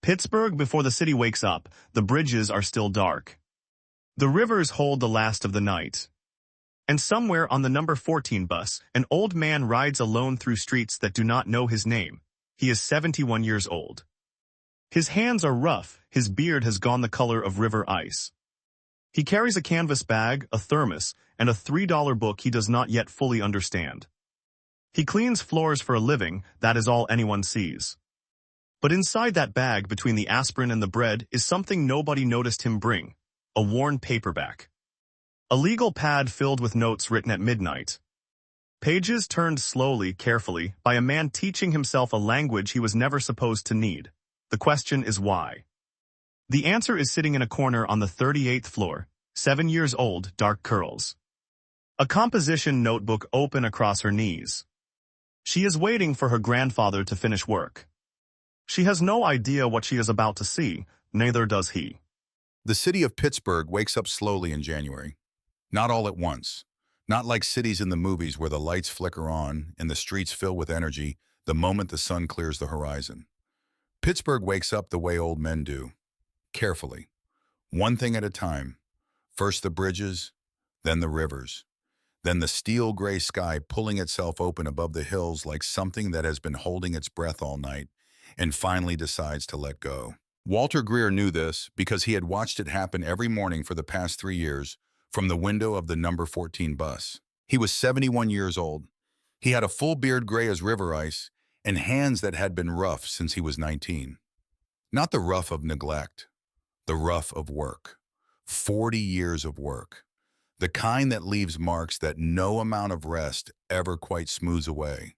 Pittsburgh before the city wakes up, the bridges are still dark. The rivers hold the last of the night. And somewhere on the number 14 bus, an old man rides alone through streets that do not know his name. He is 71 years old. His hands are rough, his beard has gone the color of river ice. He carries a canvas bag, a thermos, and a $3 book he does not yet fully understand. He cleans floors for a living, that is all anyone sees. But inside that bag between the aspirin and the bread is something nobody noticed him bring, a worn paperback. A legal pad filled with notes written at midnight. Pages turned slowly, carefully, by a man teaching himself a language he was never supposed to need. The question is why? The answer is sitting in a corner on the 38th floor, 7 years old, dark curls. A composition notebook open across her knees. She is waiting for her grandfather to finish work. She has no idea what she is about to see, neither does he. The city of Pittsburgh wakes up slowly in January. Not all at once. Not like cities in the movies where the lights flicker on and the streets fill with energy the moment the sun clears the horizon. Pittsburgh wakes up the way old men do. Carefully. One thing at a time. First the bridges, then the rivers. Then the steel gray sky pulling itself open above the hills like something that has been holding its breath all night and finally decides to let go. Walter Greer knew this because he had watched it happen every morning for the past 3 years from the window of the number 14 bus. He was 71 years old. He had a full beard gray as river ice and hands that had been rough since he was 19. Not the rough of neglect, the rough of work. 40 years of work. The kind that leaves marks that no amount of rest ever quite smooths away.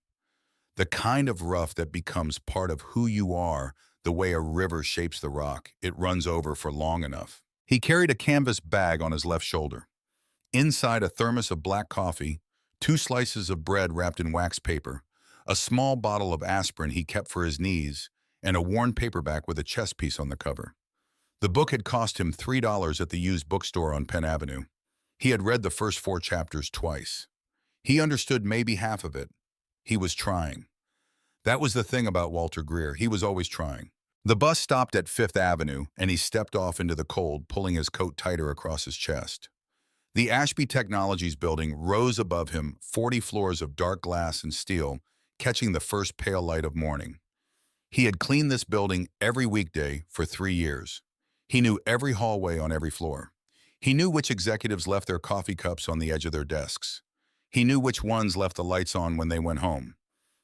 The kind of rough that becomes part of who you are, the way a river shapes the rock it runs over for long enough. He carried a canvas bag on his left shoulder. Inside, a thermos of black coffee, 2 slices of bread wrapped in wax paper, a small bottle of aspirin he kept for his knees, and a worn paperback with a chess piece on the cover. The book had cost him $3 at the used bookstore on Penn Avenue. He had read the first 4 chapters twice. He understood maybe half of it. He was trying. That was the thing about Walter Greer. He was always trying. The bus stopped at 5th Avenue, and he stepped off into the cold, pulling his coat tighter across his chest. The Ashby Technologies building rose above him, 40 floors of dark glass and steel, catching the first pale light of morning. He had cleaned this building every weekday for 3 years. He knew every hallway on every floor. He knew which executives left their coffee cups on the edge of their desks. He knew which ones left the lights on when they went home.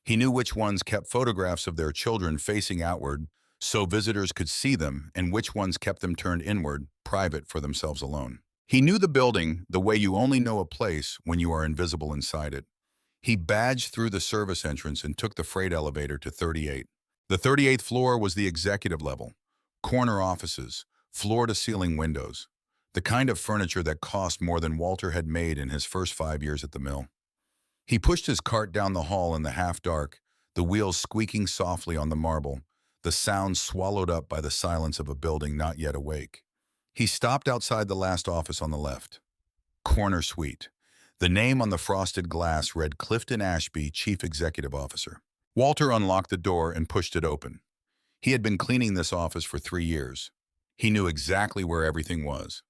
He knew which ones kept photographs of their children facing outward so visitors could see them, and which ones kept them turned inward, private for themselves alone. He knew the building the way you only know a place when you are invisible inside it. He badged through the service entrance and took the freight elevator to 38. The 38th floor was the executive level. Corner offices, floor-to-ceiling windows. The kind of furniture that cost more than Walter had made in his first 5 years at the mill. He pushed his cart down the hall in the half-dark, the wheels squeaking softly on the marble, the sound swallowed up by the silence of a building not yet awake. He stopped outside the last office on the left. Corner Suite. The name on the frosted glass read Clifton Ashby, Chief Executive Officer. Walter unlocked the door and pushed it open. He had been cleaning this office for 3 years. He knew exactly where everything was.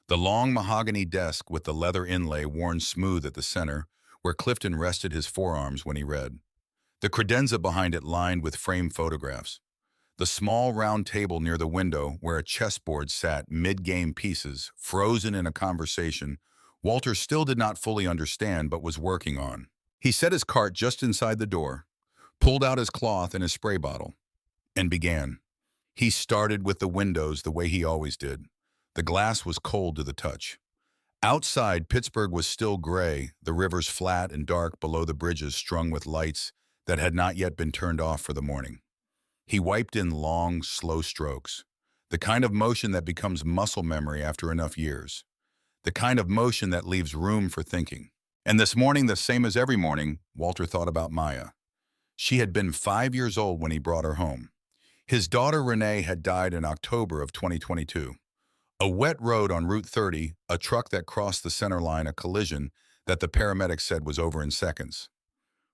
The long mahogany desk with the leather inlay worn smooth at the center, where Clifton rested his forearms when he read. The credenza behind it lined with framed photographs. The small round table near the window where a chessboard sat mid-game pieces, frozen in a conversation Walter still did not fully understand but was working on. He set his cart just inside the door, pulled out his cloth and his spray bottle, and began. He started with the windows the way he always did. The glass was cold to the touch. Outside, Pittsburgh was still gray, the rivers flat and dark below the bridges strung with lights that had not yet been turned off for the morning. He wiped in long, slow strokes, the kind of motion that becomes muscle memory after enough years, the kind of motion that leaves room for thinking. And this morning, the same as every morning, Walter thought about Maya. She had been 5 years old when he brought her home. His daughter Renee had died in October of 2022. A wet road on Route 30, a truck that crossed the center line, a collision that the paramedics said was over in seconds.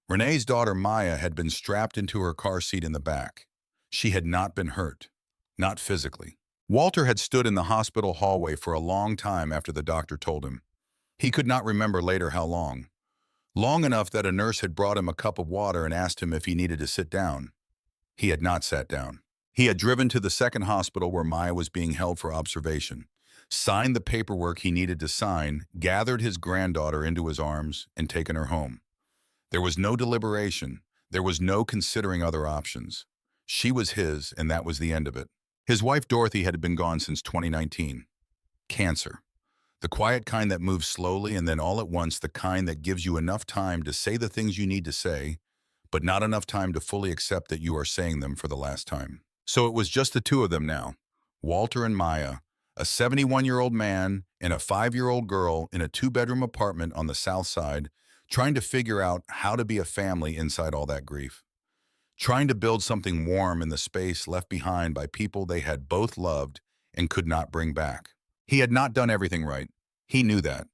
Renee's daughter Maya had been strapped into her car seat in the back. She had not been hurt. not physically. Walter had stood in the hospital hallway for a long time after the doctor told him. He could not remember later how long. Long enough that a nurse had brought him a cup of water and asked him if he needed to sit down. He had not sat down. He had driven to the second hospital where Maya was being held for observation, signed the paperwork he needed to sign, gathered his granddaughter into his arms, and taken her home. There was no deliberation. There was no considering other options. She was his, and that was the end of it. His wife Dorothy had been gone since 2019. Cancer. The quiet kind that moves slowly and then all at once the kind that gives you enough time to say the things you need to say, but not enough time to fully accept that you are saying them for the last time. So it was just the two of them now, Walter and Maya, a 71-year-old man and a 5-year-old girl in a 2-bedroom apartment on the south side, trying to figure out how to be a family inside all that grief. Trying to build something warm in the space left behind by people they had both loved and could not bring back. He had not done everything right. He knew that.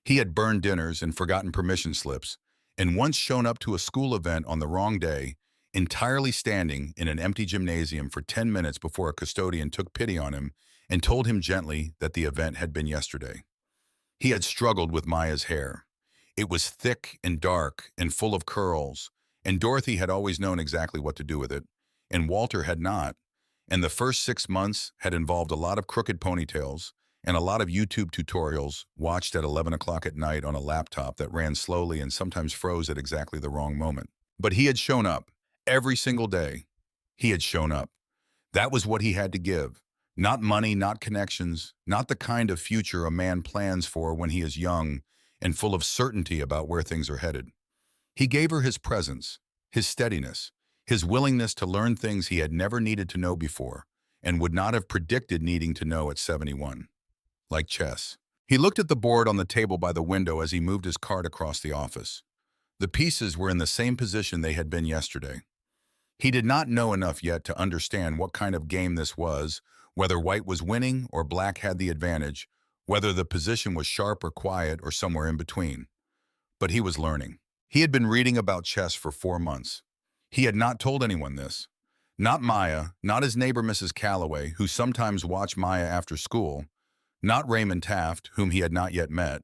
He had burned dinners and forgotten permission slips, and once shown up to a school event on the wrong day, entirely standing in an empty gymnasium for 10 minutes before a custodian took pity on him and told him gently that the event had been yesterday. He had struggled with Maya's hair. It was thick and dark and full of curls, and Dorothy had always known exactly what to do with it, and Walter had not. And the first 6 months had involved a lot of crooked ponytails and a lot of YouTube tutorials watched at 11 o'clock at night on a laptop that ran slowly and sometimes froze at exactly the wrong moment. But he had shown up. Every single day, he had shown up. That was what he had to give. Not money, not connections, not the kind of future a man plans for when he is young and full of certainty about where things are headed. He gave her his presence, his steadiness, his willingness to learn things he had never needed to know before and would not have predicted needing to know at 71. Like chess. He looked at the board on the table by the window as he moved his cart across the office. The pieces were in the same position they had been yesterday. He did not know enough yet to understand what kind of game this was, whether white was winning or black had the advantage, whether the position was sharp or quiet or somewhere in between. But he was learning. He had been reading about chess for 4 months. He had not told anyone this. Not Maya, not his neighbor Mrs. Calloway, who sometimes watched Maya after school, not Raymond Taft, whom he had not yet met.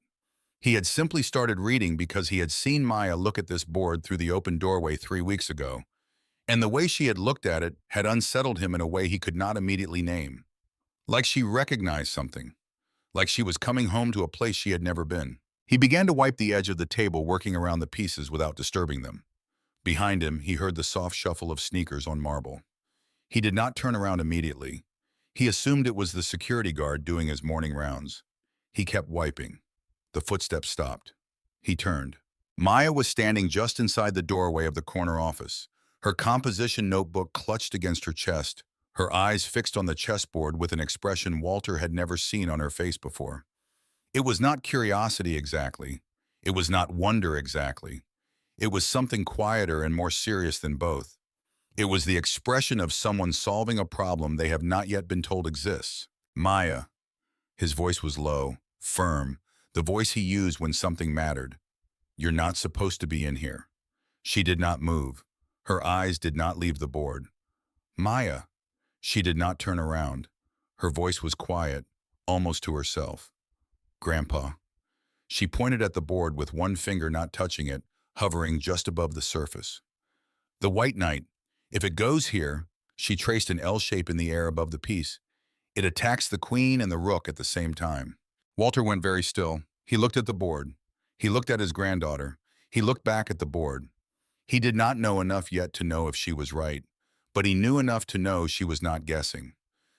He had simply started reading because he had seen Maya look at this board through the open doorway 3 weeks ago, and the way she had looked at it had unsettled him in a way he could not immediately name. Like she recognized something. Like she was coming home to a place she had never been. He began to wipe the edge of the table, working around the pieces without disturbing them. Behind him, he heard the soft shuffle of sneakers on marble. He did not turn around immediately. He assumed it was the security guard doing his morning rounds. He kept wiping. The footsteps stopped. He turned. Maya was standing just inside the doorway of the corner office, her composition notebook clutched against her chest, her eyes fixed on the chessboard with an expression Walter had never seen on her face before. It was not curiosity exactly. It was not wonder exactly. It was something quieter and more serious than both. It was the expression of someone solving a problem they have not yet been told exists. Maya. His voice was low, firm, the voice he used when something mattered. You're not supposed to be in here. She did not move. Her eyes did not leave the board. Maya. She did not turn around. Her voice was quiet, almost to herself. Grandpa. She pointed at the board with one finger not touching it, hovering just above the surface. The white knight. If it goes here, she traced an L shape in the air above the piece. It attacks the queen and the rook at the same time. Walter went very still. He looked at the board. He looked at his granddaughter. He looked back at the board. He did not know enough yet to know if she was right, but he knew enough to know she was not guessing.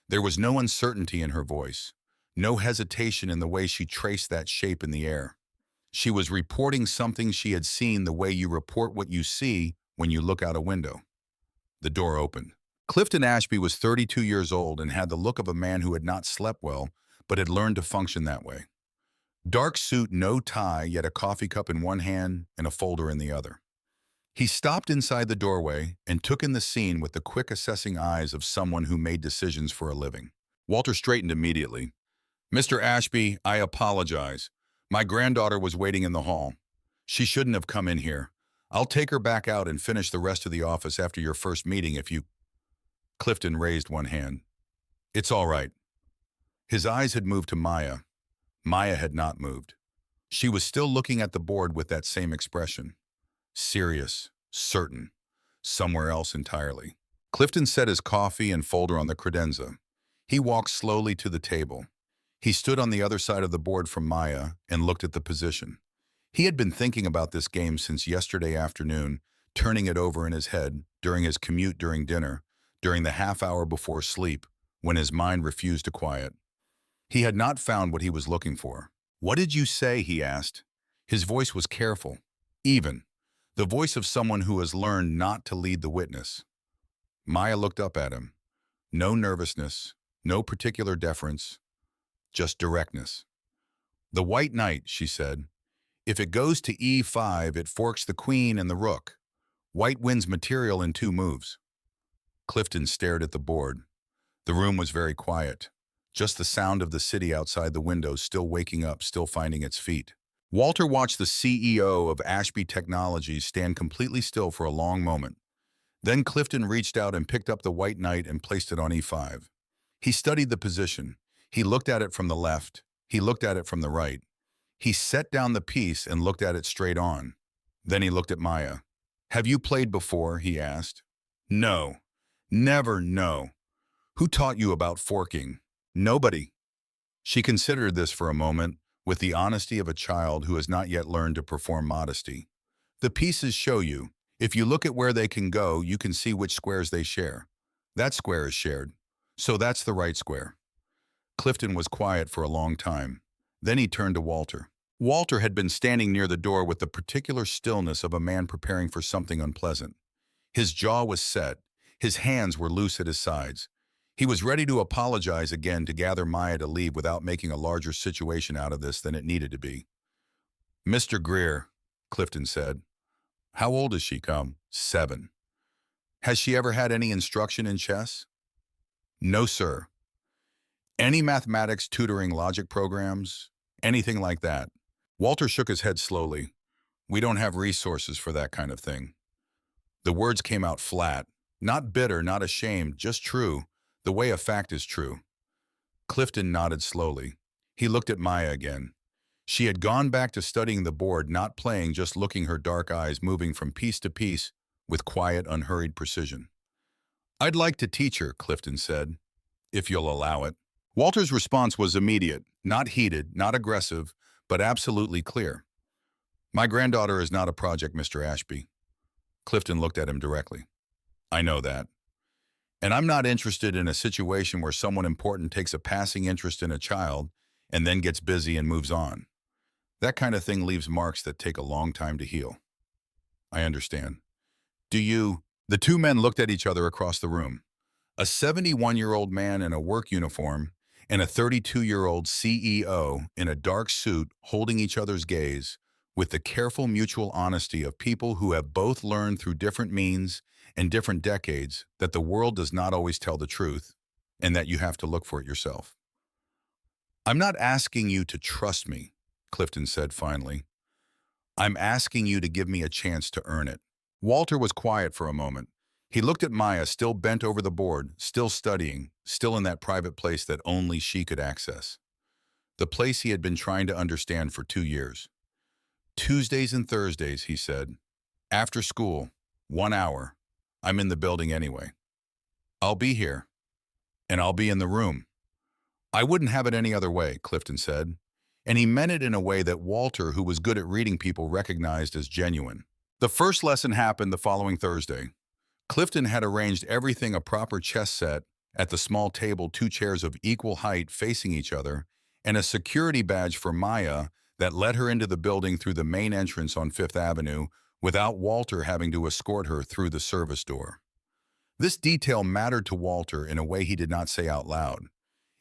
There was no uncertainty in her voice, no hesitation in the way she traced that shape in the air. She was reporting something she had seen the way you report what you see when you look out a window. The door opened. Clifton Ashby was 32 years old and had the look of a man who had not slept well, but had learned to function that way. Dark suit, no tie, yet a coffee cup in one hand and a folder in the other. He stopped inside the doorway and took in the scene with the quick assessing eyes of someone who made decisions for a living. Walter straightened immediately. Mr. Ashby, I apologize. My granddaughter was waiting in the hall. She shouldn't have come in here. I'll take her back out and finish the rest of the office after your first meeting if you... Clifton raised one hand. It's all right. His eyes had moved to Maya. Maya had not moved. She was still looking at the board with that same expression. Serious, certain, somewhere else entirely. Clifton set his coffee and folder on the credenza. He walked slowly to the table. He stood on the other side of the board from Maya and looked at the position. He had been thinking about this game since yesterday afternoon, turning it over in his head, during his commute during dinner, during the half hour before sleep, when his mind refused to quiet. He had not found what he was looking for. "What did you say?" he asked. His voice was careful, even, the voice of someone who has learned not to lead the witness. Maya looked up at him. No nervousness, no particular deference, just directness. "The white knight," she said. "If it goes to e5, it forks the queen and the rook. White wins material in 2 moves." Clifton stared at the board. The room was very quiet. Just the sound of the city outside the windows still waking up, still finding its feet. Walter watched the CEO of Ashby Technologies stand completely still for a long moment. Then Clifton reached out and picked up the white knight and placed it on e5. He studied the position. He looked at it from the left. He looked at it from the right. He set down the piece and looked at it straight on. Then he looked at Maya. "Have you played before?" he asked. "No. Never, no. Who taught you about forking?" "Nobody." She considered this for a moment, with the honesty of a child who has not yet learned to perform modesty. "The pieces show you. If you look at where they can go, you can see which squares they share. That square is shared. So that's the right square." Clifton was quiet for a long time. Then he turned to Walter. Walter had been standing near the door with the particular stillness of a man preparing for something unpleasant. His jaw was set. His hands were loose at his sides. He was ready to apologize again, to gather Maya to leave without making a larger situation out of this than it needed to be. "Mr. Greer," Clifton said. "How old is she come?" 7. "Has she ever had any instruction in chess?" "No, sir." "Any mathematics tutoring, logic programs? Anything like that?" Walter shook his head slowly. "We don't have resources for that kind of thing." The words came out flat. Not bitter, not ashamed, just true, the way a fact is true. Clifton nodded slowly. He looked at Maya again. She had gone back to studying the board, not playing, just looking, her dark eyes moving from piece to piece with quiet, unhurried precision. "I'd like to teach her," Clifton said, "if you'll allow it." Walter's response was immediate, not heated, not aggressive, but absolutely clear. "My granddaughter is not a project, Mr. Ashby." Clifton looked at him directly. "I know that. And I'm not interested in a situation where someone important takes a passing interest in a child and then gets busy and moves on. That kind of thing leaves marks that take a long time to heal." "I understand. Do you—" The two men looked at each other across the room. A 71-year-old man in a work uniform and a 32-year-old CEO in a dark suit holding each other's gaze with the careful mutual honesty of people who have both learned through different means and different decades that the world does not always tell the truth and that you have to look for it yourself. "I'm not asking you to trust me," Clifton said finally. "I'm asking you to give me a chance to earn it." Walter was quiet for a moment. He looked at Maya, still bent over the board, still studying, still in that private place that only she could access. The place he had been trying to understand for 2 years. "Tuesdays and Thursdays," he said. "After school, 1 hour. I'm in the building anyway. I'll be here. And I'll be in the room." "I wouldn't have it any other way," Clifton said. And he meant it in a way that Walter, who was good at reading people, recognized as genuine. The first lesson happened the following Thursday. Clifton had arranged everything, a proper chess set, at the small table, 2 chairs of equal height facing each other, and a security badge for Maya that led her into the building through the main entrance on 5th Avenue without Walter having to escort her through the service door. This detail mattered to Walter in a way he did not say out loud.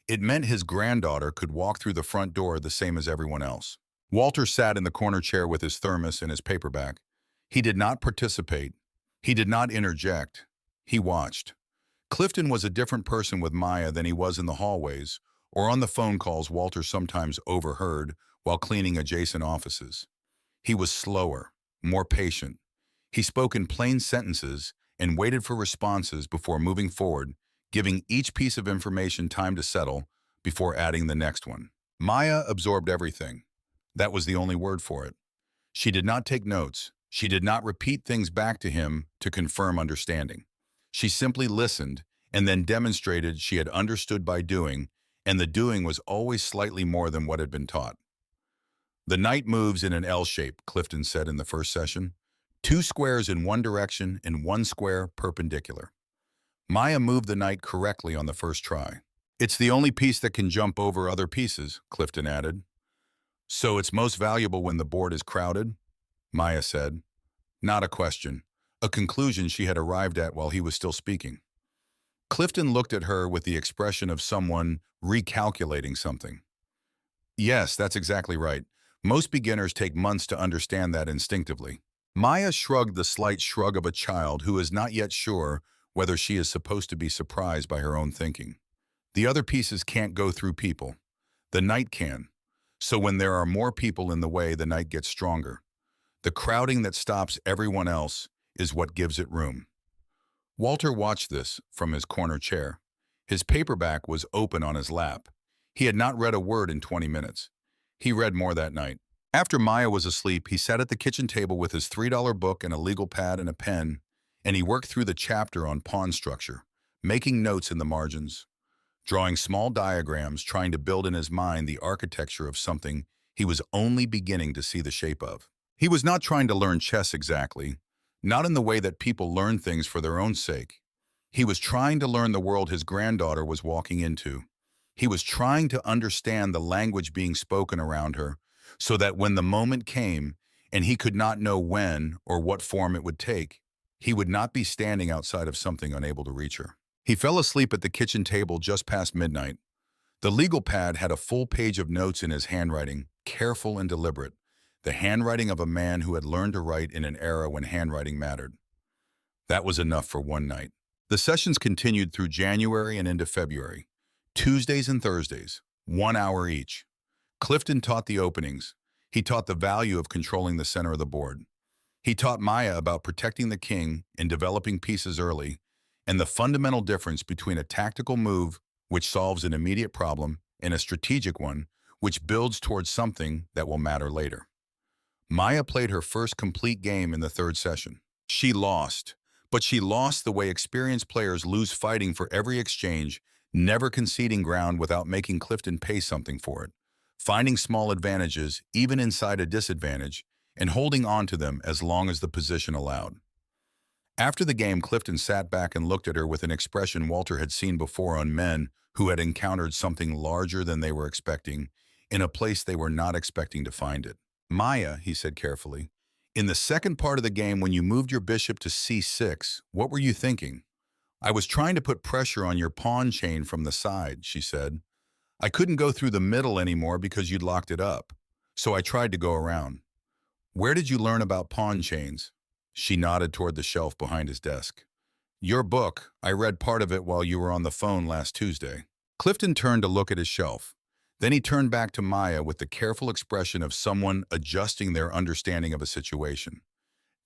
It meant his granddaughter could walk through the front door the same as everyone else. Walter sat in the corner chair with his thermos and his paperback. He did not participate. He did not interject. He watched. Clifton was a different person with Maya than he was in the hallways or on the phone calls Walter sometimes overheard while cleaning adjacent offices. He was slower, more patient. He spoke in plain sentences and waited for responses before moving forward, giving each piece of information time to settle before adding the next one. Maya absorbed everything. That was the only word for it. She did not take notes. She did not repeat things back to him to confirm understanding. She simply listened and then demonstrated she had understood by doing, and the doing was always slightly more than what had been taught. The knight moves in an L shape, Clifton said in the first session. 2 squares in one direction and 1 square perpendicular. Maya moved the knight correctly on the first try. It's the only piece that can jump over other pieces, Clifton added. So it's most valuable when the board is crowded? Maya said. Not a question, a conclusion she had arrived at while he was still speaking. Clifton looked at her with the expression of someone recalculating something. Yes, that's exactly right. Most beginners take months to understand that instinctively. Maya shrugged the slight shrug of a child who is not yet sure whether she is supposed to be surprised by her own thinking. The other pieces can't go through people. The knight can. So when there are more people in the way, the knight gets stronger. The crowding that stops everyone else is what gives it room. Walter watched this from his corner chair. His paperback was open on his lap. He had not read a word in 20 minutes. He read more that night. After Maya was asleep, he sat at the kitchen table with his $3 book and a legal pad and a pen, and he worked through the chapter on pawn structure, making notes in the margins, drawing small diagrams, trying to build in his mind the architecture of something he was only beginning to see the shape of. He was not trying to learn chess exactly, not in the way that people learn things for their own sake. He was trying to learn the world his granddaughter was walking into. He was trying to understand the language being spoken around her, so that when the moment came, and he could not know when or what form it would take, he would not be standing outside of something unable to reach her. He fell asleep at the kitchen table just past midnight. The legal pad had a full page of notes in his handwriting, careful and deliberate, the handwriting of a man who had learned to write in an era when handwriting mattered. That was enough for one night. The sessions continued through January and into February, Tuesdays and Thursdays, 1 hour each. Clifton taught the openings. He taught the value of controlling the center of the board. He taught Maya about protecting the king and developing pieces early, and the fundamental difference between a tactical move, which solves an immediate problem, and a strategic one, which builds towards something that will matter later. Maya played her first complete game in the third session. She lost, but she lost the way experienced players lose, fighting for every exchange, never conceding ground without making Clifton pay something for it, finding small advantages even inside a disadvantage, and holding on to them as long as the position allowed. After the game, Clifton sat back and looked at her with an expression Walter had seen before on men who had encountered something larger than they were expecting, in a place they were not expecting to find it. Maya, he said carefully, in the second part of the game when you moved your bishop to c6, what were you thinking? I was trying to put pressure on your pawn chain from the side, she said. I couldn't go through the middle anymore because you'd locked it up, so I tried to go around. Where did you learn about pawn chains? She nodded toward the shelf behind his desk. Your book. I read part of it while you were on the phone last Tuesday. Clifton turned to look at his shelf. Then he turned back to Maya with the careful expression of someone adjusting their understanding of a situation.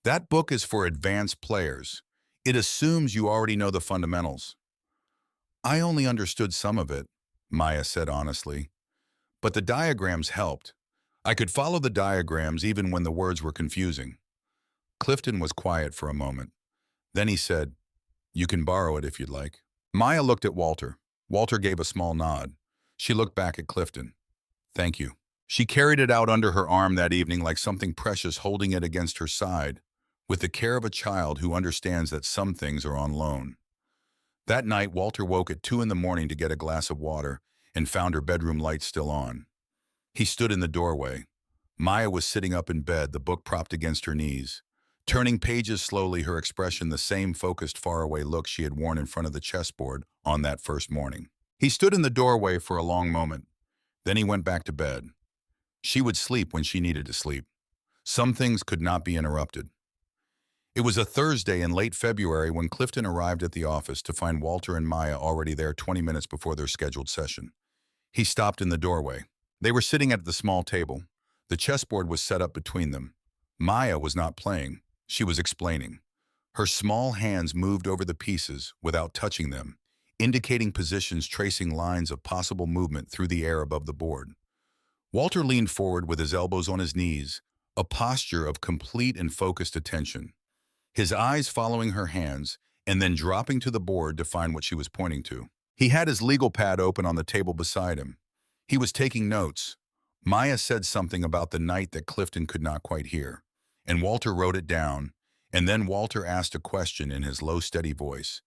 That book is for advanced players. It assumes you already know the fundamentals. I only understood some of it, Maya said honestly. But the diagrams helped. I could follow the diagrams even when the words were confusing. Clifton was quiet for a moment. Then he said, You can borrow it if you'd like. Maya looked at Walter. Walter gave a small nod. She looked back at Clifton. Thank you. She carried it out under her arm that evening like something precious, holding it against her side, with the care of a child who understands that some things are on loan. That night, Walter woke at 2 a.m. to get a glass of water and found her bedroom light still on. He stood in the doorway. Maya was sitting up in bed, the book propped against her knees. Turning pages slowly, her expression the same focused, faraway look she had worn in front of the chessboard on that first morning. He stood in the doorway for a long moment. Then he went back to bed. She would sleep when she needed to sleep. Some things could not be interrupted. It was a Thursday in late February when Clifton arrived at the office to find Walter and Maya already there 20 minutes before their scheduled session. He stopped in the doorway. They were sitting at the small table. The chessboard was set up between them. Maya was not playing. She was explaining. Her small hands moved over the pieces without touching them, indicating positions tracing lines of possible movement through the air above the board. Walter leaned forward with his elbows on his knees, a posture of complete and focused attention, his eyes following her hands and then dropping to the board to find what she was pointing to. He had his legal pad open on the table beside him. He was taking notes. Maya said something about the night that Clifton could not quite hear, and Walter wrote it down, and then Walter asked a question in his low, steady voice,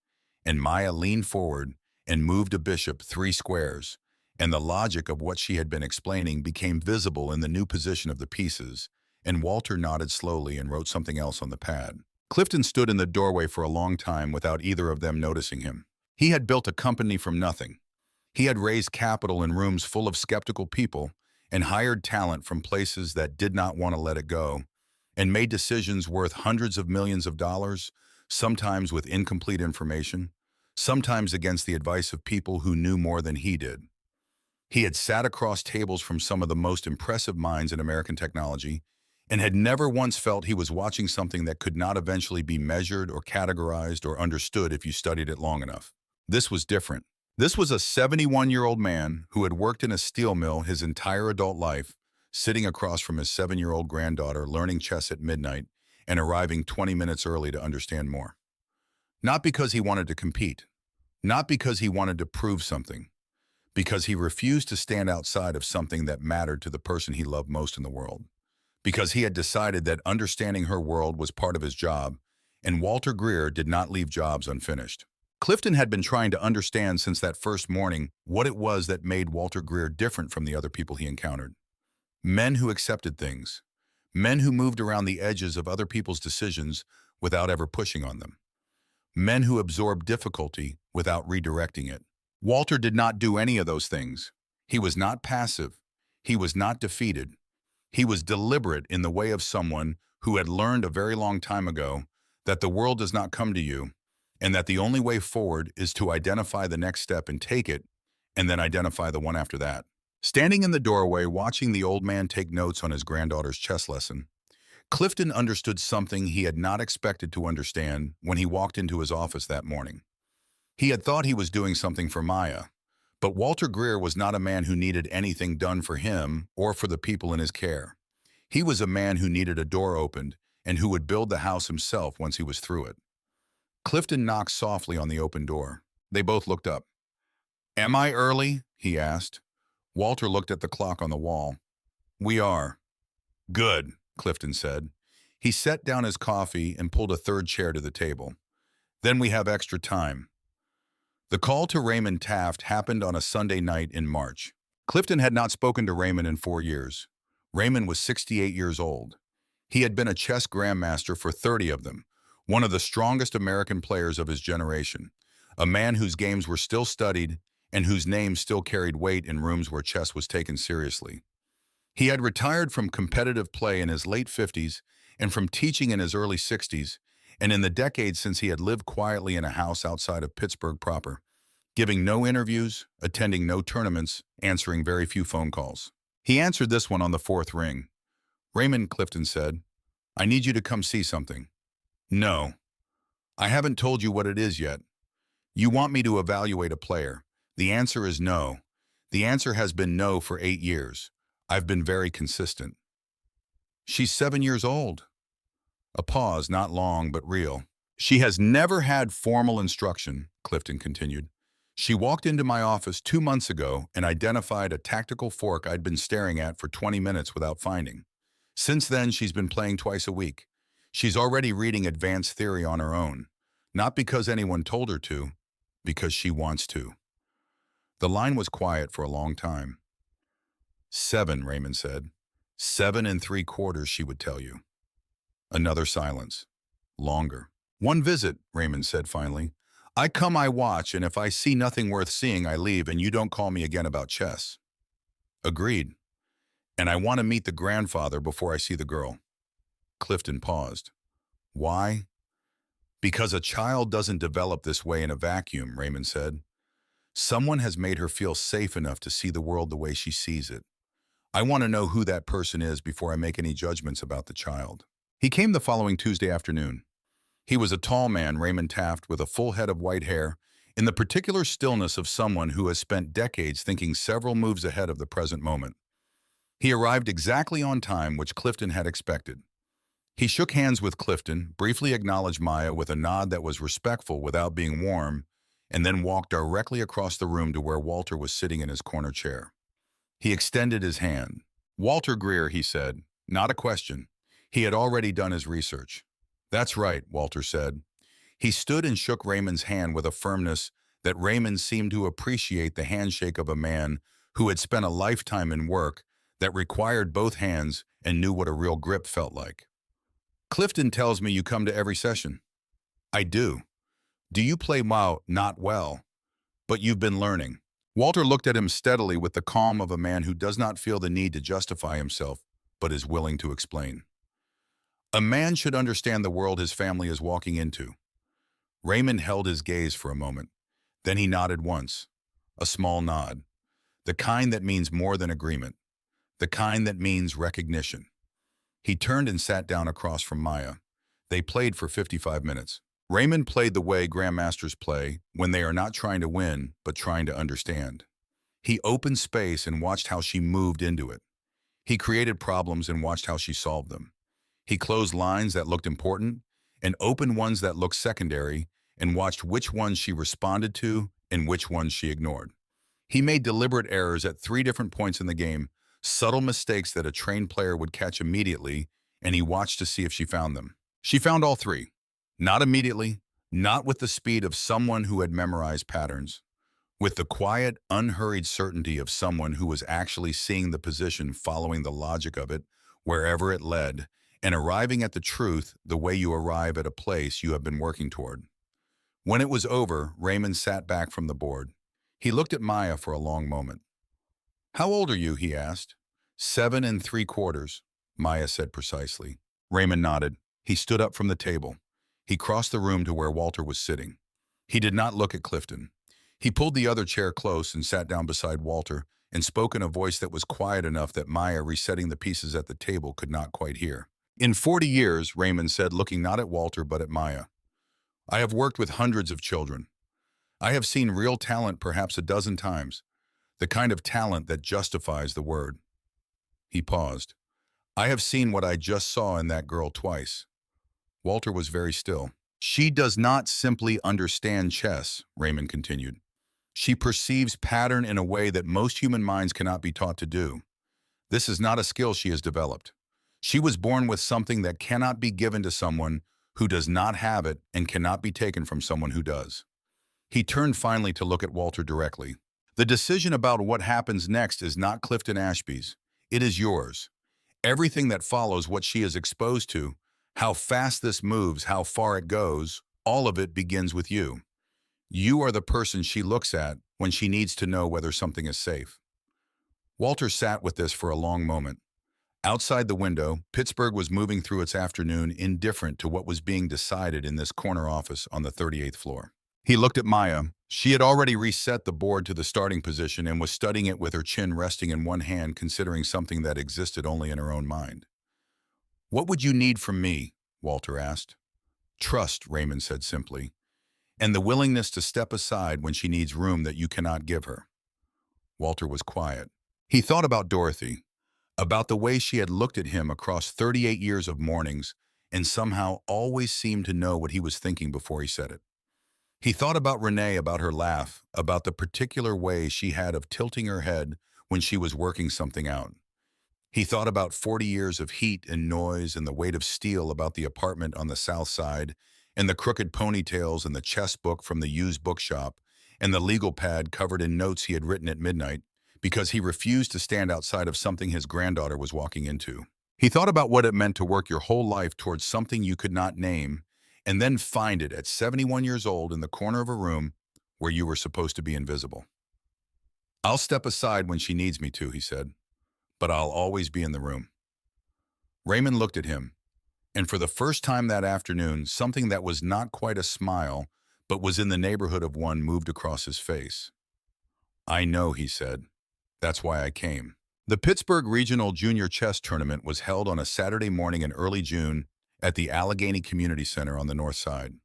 and Maya leaned forward and moved a bishop 3 squares, and the logic of what she had been explaining became visible in the new position of the pieces, and Walter nodded slowly and wrote something else on the pad. Clifton stood in the doorway for a long time without either of them noticing him. He had built a company from nothing. He had raised capital in rooms full of skeptical people and hired talent from places that did not want to let it go, and made decisions worth hundreds of millions of dollars, sometimes with incomplete information, sometimes against the advice of people who knew more than he did. He had sat across tables from some of the most impressive minds in American technology and had never once felt he was watching something that could not eventually be measured or categorized or understood if you studied it long enough. This was different. This was a 71-year-old man who had worked in a steel mill his entire adult life, sitting across from his 7-year-old granddaughter learning chess at midnight and arriving 20 minutes early to understand more. Not because he wanted to compete, not because he wanted to prove something, because he refused to stand outside of something that mattered to the person he loved most in the world, because he had decided that understanding her world was part of his job, and Walter Greer did not leave jobs unfinished. Clifton had been trying to understand since that first morning what it was that made Walter Greer different from the other people he encountered. Men who accepted things. Men who moved around the edges of other people's decisions without ever pushing on them. Men who absorbed difficulty without redirecting it. Walter did not do any of those things. He was not passive. He was not defeated. He was deliberate in the way of someone who had learned a very long time ago that the world does not come to you, and that the only way forward is to identify the next step and take it, and then identify the one after that. Standing in the doorway, watching the old man take notes on his granddaughter's chess lesson, Clifton understood something he had not expected to understand when he walked into his office that morning. He had thought he was doing something for Maya, but Walter Greer was not a man who needed anything done for him or for the people in his care. He was a man who needed a door opened and who would build the house himself once he was through it. Clifton knocked softly on the open door. They both looked up. "Am I early?" he asked. Walter looked at the clock on the wall. "We are." "Good," Clifton said. He set down his coffee and pulled a third chair to the table. "Then we have extra time." The call to Raymond Taft happened on a Sunday night in March. Clifton had not spoken to Raymond in 4 years. Raymond was 68 years old. He had been a chess grandmaster for 30 of them, one of the strongest American players of his generation, a man whose games were still studied and whose name still carried weight in rooms where chess was taken seriously. He had retired from competitive play in his late 50s and from teaching in his early 60s, and in the decades since he had lived quietly in a house outside of Pittsburgh proper, giving no interviews, attending no tournaments, answering very few phone calls. He answered this one on the 4th ring. "Raymond," Clifton said, "I need you to come see something." "No. I haven't told you what it is yet. You want me to evaluate a player. The answer is no. The answer has been no for 8 years. I've been very consistent." "She's 7 years old." A pause, not long, but real. "She has never had formal instruction," Clifton continued. "She walked into my office 2 months ago and identified a tactical fork I'd been staring at for 20 minutes without finding. Since then, she's been playing twice a week. She's already reading advanced theory on her own, not because anyone told her to, because she wants to." The line was quiet for a long time. "7, Raymond said. 7 3/4, she would tell you." Another silence. Longer. "One visit," Raymond said finally. "I come, I watch, and if I see nothing worth seeing, I leave, and you don't call me again about chess." "Agreed. And I want to meet the grandfather before I see the girl." Clifton paused. "Why?" "Because a child doesn't develop this way in a vacuum," Raymond said. "Someone has made her feel safe enough to see the world the way she sees it. I want to know who that person is before I make any judgments about the child." He came the following Tuesday afternoon. He was a tall man, Raymond Taft, with a full head of white hair, in the particular stillness of someone who has spent decades thinking several moves ahead of the present moment. He arrived exactly on time, which Clifton had expected. He shook hands with Clifton, briefly acknowledged Maya with a nod that was respectful without being warm, and then walked directly across the room to where Walter was sitting in his corner chair. He extended his hand. "Walter Greer," he said, not a question. He had already done his research. "That's right," Walter said. He stood and shook Raymond's hand with a firmness that Raymond seemed to appreciate, the handshake of a man who had spent a lifetime in work that required both hands and knew what a real grip felt like. "Clifton tells me you come to every session." "I do." "Do you play WoW?" "Not well. But you've been learning." Walter looked at him steadily with the calm of a man who does not feel the need to justify himself, but is willing to explain. "A man should understand the world his family is walking into." Raymond held his gaze for a moment. Then he nodded once. A small nod. The kind that means more than agreement. The kind that means recognition. He turned and sat down across from Maya. They played for 55 minutes. Raymond played the way grandmasters play, when they are not trying to win, but trying to understand. He opened space and watched how she moved into it. He created problems and watched how she solved them. He closed lines that looked important and opened ones that looked secondary, and watched which ones she responded to and which ones she ignored. He made deliberate errors at 3 different points in the game, subtle mistakes that a trained player would catch immediately, and he watched to see if she found them. She found all 3. Not immediately, not with the speed of someone who had memorized patterns, with the quiet, unhurried certainty of someone who was actually seeing the position, following the logic of it, wherever it led, and arriving at the truth the way you arrive at a place you have been working toward. When it was over, Raymond sat back from the board. He looked at Maya for a long moment. "How old are you?" he asked. 7 3/4, Maya said precisely. Raymond nodded. He stood up from the table. He crossed the room to where Walter was sitting. He did not look at Clifton. He pulled the other chair close and sat down beside Walter, and spoke in a voice that was quiet enough that Maya, resetting the pieces at the table, could not quite hear. "In 40 years, Raymond said, looking not at Walter but at Maya, "I have worked with hundreds of children. I have seen real talent perhaps a dozen times, the kind of talent that justifies the word." He paused. "I have seen what I just saw in that girl twice." Walter was very still. "She does not simply understand chess," Raymond continued. "She perceives pattern in a way that most human minds cannot be taught to do. This is not a skill she has developed. She was born with something that cannot be given to someone who does not have it, and cannot be taken from someone who does." He turned finally to look at Walter directly. "The decision about what happens next is not Clifton Ashby's. It is yours. Everything that follows, what she is exposed to, how fast this moves, how far it goes, all of it begins with you. You are the person she looks at when she needs to know whether something is safe." Walter sat with this for a long moment. Outside the window, Pittsburgh was moving through its afternoon, indifferent to what was being decided in this corner office on the 38th floor. He looked at Maya. She had already reset the board to the starting position and was studying it with her chin resting in one hand, considering something that existed only in her own mind. "What would you need from me?" Walter asked. "Trust," Raymond said simply, "and the willingness to step aside when she needs room that you cannot give her." Walter was quiet. He thought about Dorothy, about the way she had looked at him across 38 years of mornings, and somehow always seemed to know what he was thinking before he said it. He thought about Renee, about her laugh, about the particular way she had of tilting her head when she was working something out. He thought about 40 years of heat and noise and the weight of steel about the apartment on the south side, and the crooked ponytails and the chess book from the used bookshop, and the legal pad covered in notes he had written at midnight, because he refused to stand outside of something his granddaughter was walking into. He thought about what it meant to work your whole life towards something you could not name, and then find it at 71 years old in the corner of a room where you were supposed to be invisible. "I'll step aside when she needs me to," he said, "but I'll always be in the room." Raymond looked at him, and for the first time that afternoon, something that was not quite a smile, but was in the neighborhood of one, moved across his face. "I know," he said. "That's why I came." The Pittsburgh Regional Junior Chess Tournament was held on a Saturday morning in early June at the Allegheny Community Center on the north side.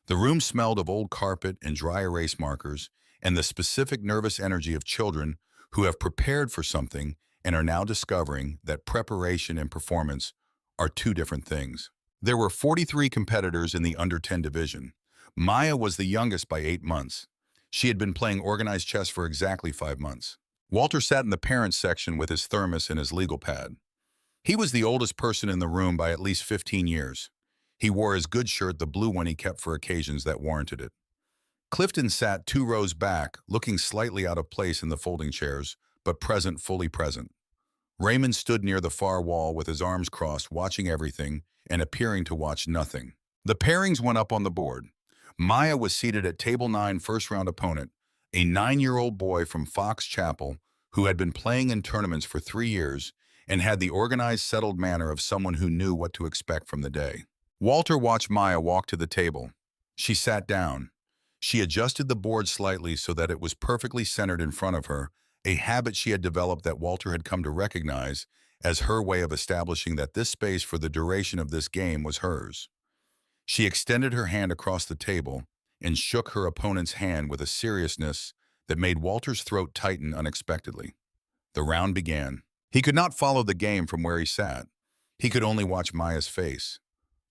The room smelled of old carpet and dry erase markers and the specific nervous energy of children who have prepared for something and are now discovering that preparation and performance are two different things. There were 43 competitors in the under 10 division. Maya was the youngest by 8 months. She had been playing organized chess for exactly 5 months. Walter sat in the parents section with his thermos and his legal pad. He was the oldest person in the room by at least 15 years. He wore his good shirt, the blue one he kept for occasions that warranted it. Clifton sat 2 rows back, looking slightly out of place in the folding chairs, but present, fully present. Raymond stood near the far wall with his arms crossed, watching everything and appearing to watch nothing. The pairings went up on the board. Maya was seated at table 9, first-round opponent, a 9-year-old boy from Fox Chapel who had been playing in tournaments for 3 years and had the organized, settled manner of someone who knew what to expect from the day. Walter watched Maya walk to the table. She sat down. She adjusted the board slightly so that it was perfectly centered in front of her, a habit she had developed that Walter had come to recognize as her way of establishing that this space for the duration of this game was hers. She extended her hand across the table and shook her opponent's hand with a seriousness that made Walter's throat tighten unexpectedly. The round began. He could not follow the game from where he sat. He could only watch Maya's face,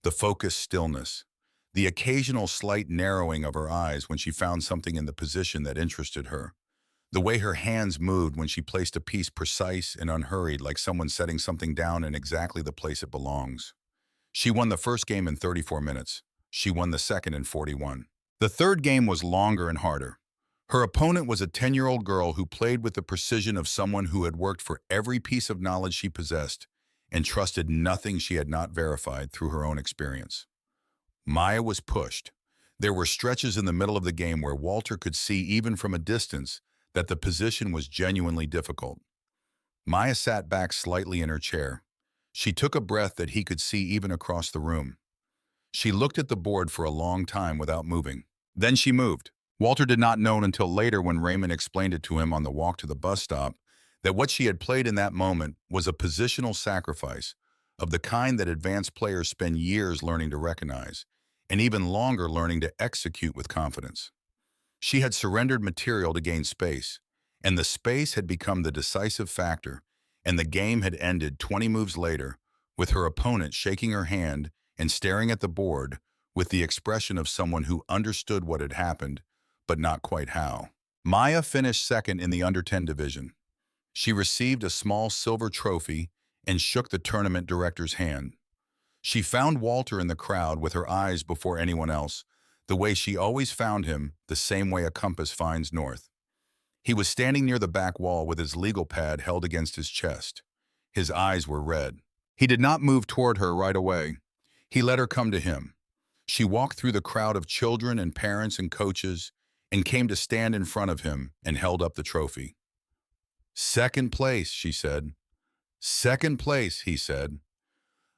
the focused stillness, the occasional slight narrowing of her eyes when she found something in the position that interested her, the way her hands moved when she placed a piece precise and unhurried, like someone setting something down in exactly the place it belongs. She won the first game in 34 minutes. She won the second in 41. The third game was longer and harder. Her opponent was a 10-year-old girl who played with the precision of someone who had worked for every piece of knowledge she possessed and trusted nothing she had not verified through her own experience. Maya was pushed. There were stretches in the middle of the game where Walter could see, even from a distance, that the position was genuinely difficult. Maya sat back slightly in her chair. She took a breath that he could see even across the room. She looked at the board for a long time without moving. Then she moved. Walter did not know until later, when Raymond explained it to him on the walk to the bus stop, that what she had played in that moment was a positional sacrifice of the kind that advanced players spend years learning to recognize, and even longer learning to execute with confidence. She had surrendered material to gain space, and the space had become the decisive factor, and the game had ended 20 moves later, with her opponent shaking her hand and staring at the board with the expression of someone who understood what had happened, but not quite how. Maya finished second in the under 10 division. She received a small silver trophy and shook the tournament director's hand. She found Walter in the crowd with her eyes before anyone else, the way she always found him, the same way a compass finds north. He was standing near the back wall with his legal pad held against his chest. His eyes were red. He did not move toward her right away. He let her come to him. She walked through the crowd of children and parents and coaches and came to stand in front of him and held up the trophy. "Second place," she said. "Second place," he said.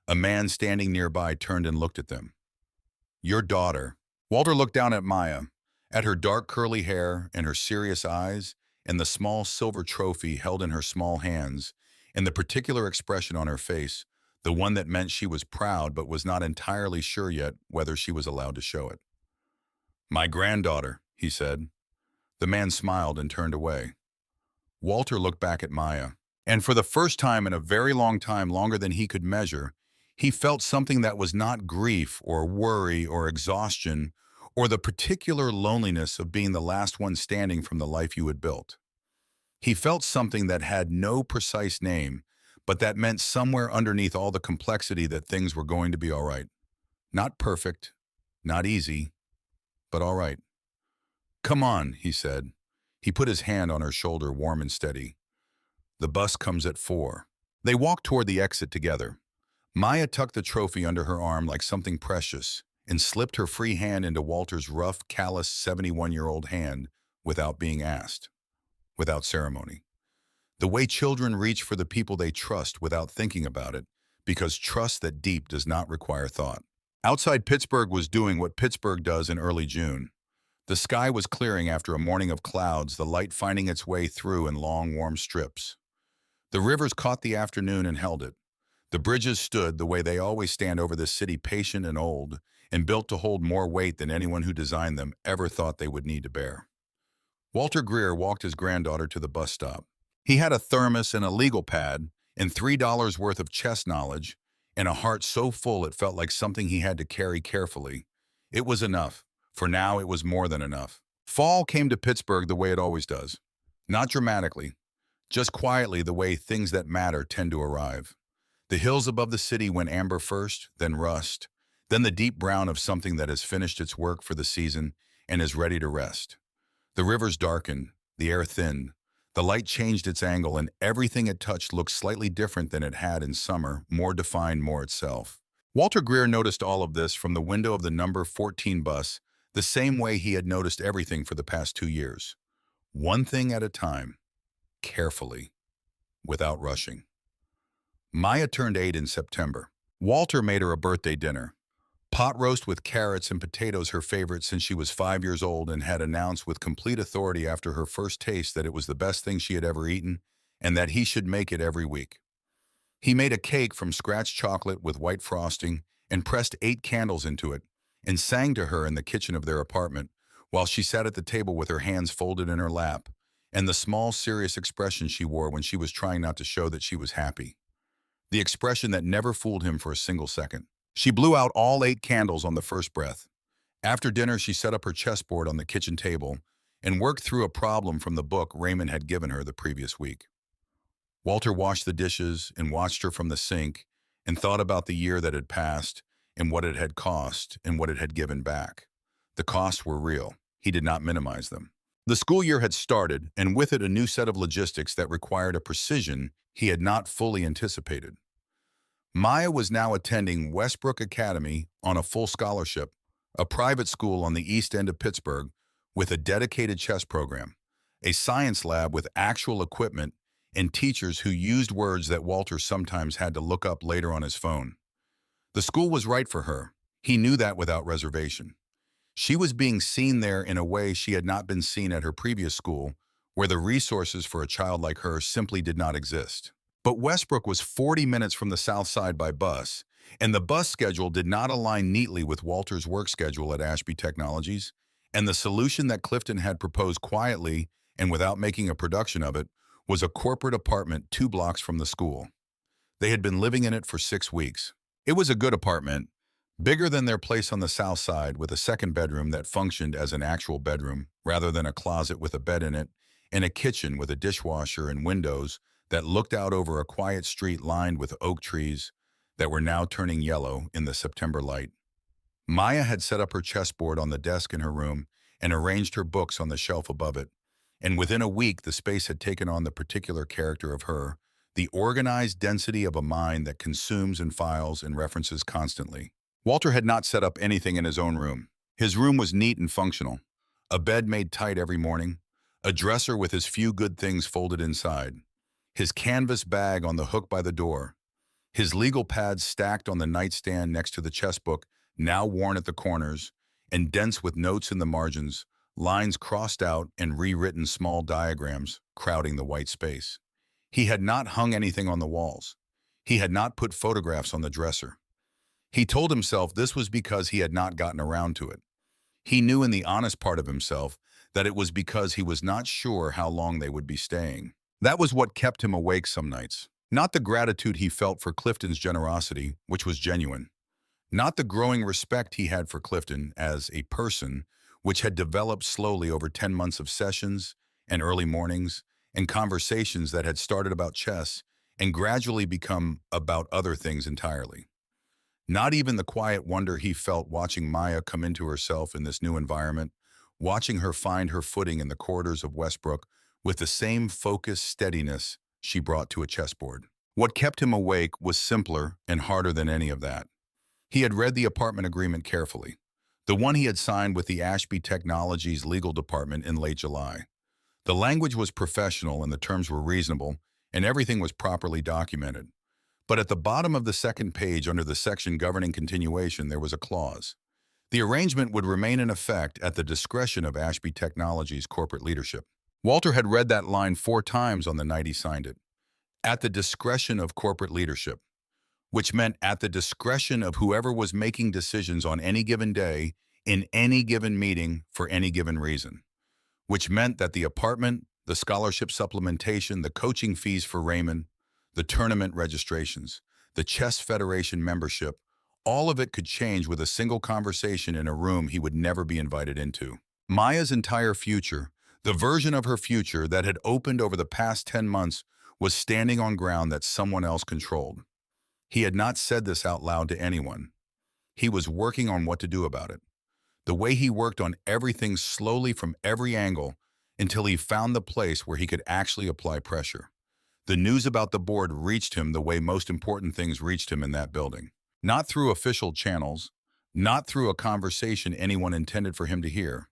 A man standing nearby turned and looked at them. "Your daughter." Walter looked down at Maya, at her dark curly hair and her serious eyes, and the small silver trophy held in her small hands, and the particular expression on her face, the one that meant she was proud but was not entirely sure yet whether she was allowed to show it. "My granddaughter," he said. The man smiled and turned away. Walter looked back at Maya, and for the first time in a very long time, longer than he could measure, he felt something that was not grief or worry or exhaustion or the particular loneliness of being the last one standing from the life you had built. He felt something that had no precise name, but that meant somewhere underneath all the complexity that things were going to be all right. Not perfect, not easy, but all right. "Come on," he said. He put his hand on her shoulder, warm and steady. "The bus comes at 4. They walked toward the exit together. Maya tucked the trophy under her arm like something precious and slipped her free hand into Walter's rough, callous 71-year-old hand without being asked, without ceremony. The way children reach for the people they trust without thinking about it, because trust that deep does not require thought. Outside, Pittsburgh was doing what Pittsburgh does in early June. The sky was clearing after a morning of clouds, the light finding its way through in long, warm strips. The rivers caught the afternoon and held it. The bridges stood the way they always stand over this city, patient and old, and built to hold more weight than anyone who designed them ever thought they would need to bear. Walter Greer walked his granddaughter to the bus stop. He had a thermos and a legal pad and $3 worth of chess knowledge and a heart so full it felt like something he had to carry carefully. It was enough. For now, it was more than enough. Fall came to Pittsburgh the way it always does. Not dramatically, just quietly the way things that matter tend to arrive. The hills above the city went amber first, then rust, then the deep brown of something that has finished its work for the season and is ready to rest. The rivers darkened, the air thinned, the light changed its angle, and everything it touched looked slightly different than it had in summer, more defined, more itself. Walter Greer noticed all of this from the window of the number 14 bus, the same way he had noticed everything for the past 2 years. One thing at a time, carefully, without rushing. Maya turned 8 in September. Walter made her a birthday dinner. Pot roast with carrots and potatoes, her favorite since she was 5 years old, and had announced with complete authority after her first taste that it was the best thing she had ever eaten and that he should make it every week. He made a cake from scratch chocolate with white frosting and pressed 8 candles into it and sang to her in the kitchen of their apartment while she sat at the table with her hands folded in her lap and the small, serious expression she wore when she was trying not to show that she was happy. The expression that never fooled him for a single second. She blew out all 8 candles on the first breath. After dinner, she set up her chessboard on the kitchen table and worked through a problem from the book Raymond had given her the previous week. Walter washed the dishes and watched her from the sink and thought about the year that had passed and what it had cost and what it had given back. The costs were real. He did not minimize them. The school year had started, and with it a new set of logistics that required a precision he had not fully anticipated. Maya was now attending Westbrook Academy on a full scholarship, a private school on the east end of Pittsburgh with a dedicated chess program, a science lab with actual equipment, and teachers who used words that Walter sometimes had to look up later on his phone. The school was right for her. He knew that without reservation. She was being seen there in a way she had not been seen at her previous school, where the resources for a child like her simply did not exist. But Westbrook was 40 minutes from the south side by bus, and the bus schedule did not align neatly with Walter's work schedule at Ashby Technologies, and the solution that Clifton had proposed quietly and without making a production of it was a corporate apartment 2 blocks from the school. They had been living in it for 6 weeks. It was a good apartment, bigger than their place on the south side, with a second bedroom that functioned as an actual bedroom rather than a closet with a bed in it, and a kitchen with a dishwasher and windows that looked out over a quiet street lined with oak trees that were now turning yellow in the September light. Maya had set up her chessboard on the desk in her room and arranged her books on the shelf above it, and within a week the space had taken on the particular character of her, the organized density of a mind that consumes and files and references constantly. Walter had not set up anything in his own room. His room was neat and functional. A bed made tight every morning, a dresser with his few good things folded inside, his canvas bag on the hook by the door, his legal pads stacked on the nightstand next to the chessbook, now worn at the corners, and dense with notes in the margins, lines crossed out and rewritten small diagrams crowding the white space. He had not hung anything on the walls. He had not put photographs on the dresser. He told himself this was because he had not gotten around to it. He knew in the honest part of himself that it was because he was not sure how long they would be staying. That was what kept him awake some nights. Not the gratitude he felt for Clifton's generosity, which was genuine. Not the growing respect he had for Clifton as a person, which had developed slowly over 10 months of sessions and early mornings and conversations that had started about chess and gradually become about other things entirely. Not even the quiet wonder he felt watching Maya come into herself in this new environment, watching her find her footing in the corridors of Westbrook with the same focused steadiness she brought to a chessboard. What kept him awake was simpler and harder than any of that. He had read the apartment agreement carefully, the one he had signed with the Ashby Technologies legal department in late July. The language was professional and the terms were reasonable, and everything was properly documented. But at the bottom of the second page under the section governing continuation, there was a clause. The arrangement would remain in effect at the discretion of Ashby Technologies corporate leadership. Walter had read that line 4 times on the night he signed it. At the discretion of corporate leadership. which meant at the discretion of whoever was making decisions on any given day, in any given meeting, for any given reason, which meant that the apartment, the scholarship supplementation, the coaching fees for Raymond, the tournament registrations, the Chess Federation membership, all of it could change with a single conversation in a room he would never be invited into. Maya's entire future, the version of her future that had opened over the past 10 months, was standing on ground that someone else controlled. He had not said this out loud to anyone. He was working on what to do about it. The way he worked on everything slowly from every angle until he found the place where he could actually apply pressure. The news about the board reached him the way most important things reached him in that building. Not through official channels, not through a conversation anyone intended for him to hear,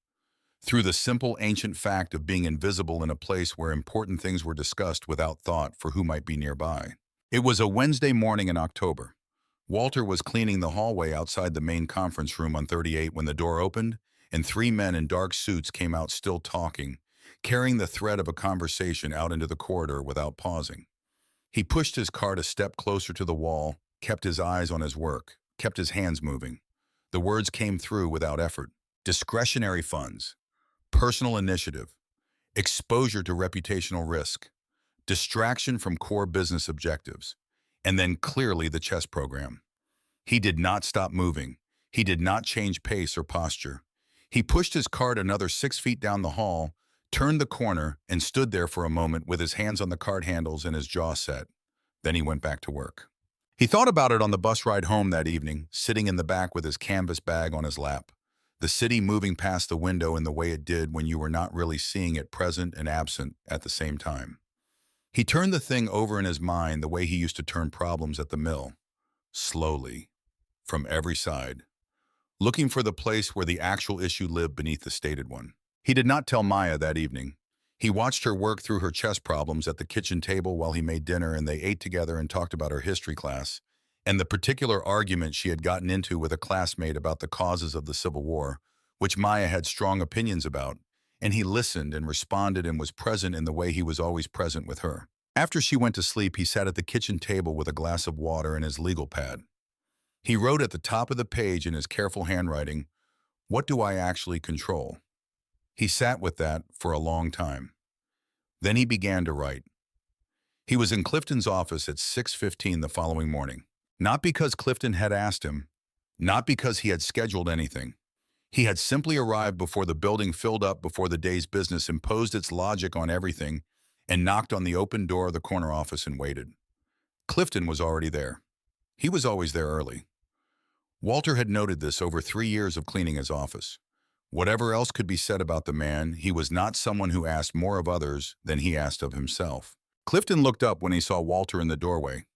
through the simple ancient fact of being invisible in a place where important things were discussed without thought for who might be nearby. It was a Wednesday morning in October. Walter was cleaning the hallway outside the main conference room on 38 when the door opened and three men in dark suits came out still talking, carrying the thread of a conversation out into the corridor without pausing. He pushed his cart a step closer to the wall, kept his eyes on his work, kept his hands moving. The words came through without effort. Discretionary funds, personal initiative, exposure to reputational risk, distraction from core business objectives, and then clearly the chess program. He did not stop moving. He did not change pace or posture. He pushed his cart another 6 feet down the hall, turned the corner, and stood there for a moment with his hands on the cart handles and his jaw set. Then he went back to work. He thought about it on the bus ride home that evening, sitting in the back with his canvas bag on his lap. The city moving past the window in the way it did when you were not really seeing it present and absent at the same time. He turned the thing over in his mind the way he used to turn problems at the mill. Slowly, from every side, looking for the place where the actual issue lived beneath the stated one. He did not tell Maya that evening. He watched her work through her chess problems at the kitchen table while he made dinner, and they ate together and talked about her history class and the particular argument she had gotten into with a classmate about the causes of the Civil War, which Maya had strong opinions about, and he listened and responded and was present in the way he was always present with her. After she went to sleep, he sat at the kitchen table with a glass of water and his legal pad. He wrote at the top of the page in his careful handwriting, "What do I actually control?" He sat with that for a long time. Then he began to write. He was in Clifton's office at 6:15 the following morning. Not because Clifton had asked him, not because he had scheduled anything. He had simply arrived before the building filled up, before the day's business imposed its logic on everything, and knocked on the open door of the corner office and waited. Clifton was already there. He was always there early. Walter had noted this over 3 years of cleaning his office. Whatever else could be said about the man, he was not someone who asked more of others than he asked of himself. Clifton looked up when he saw Walter in the doorway.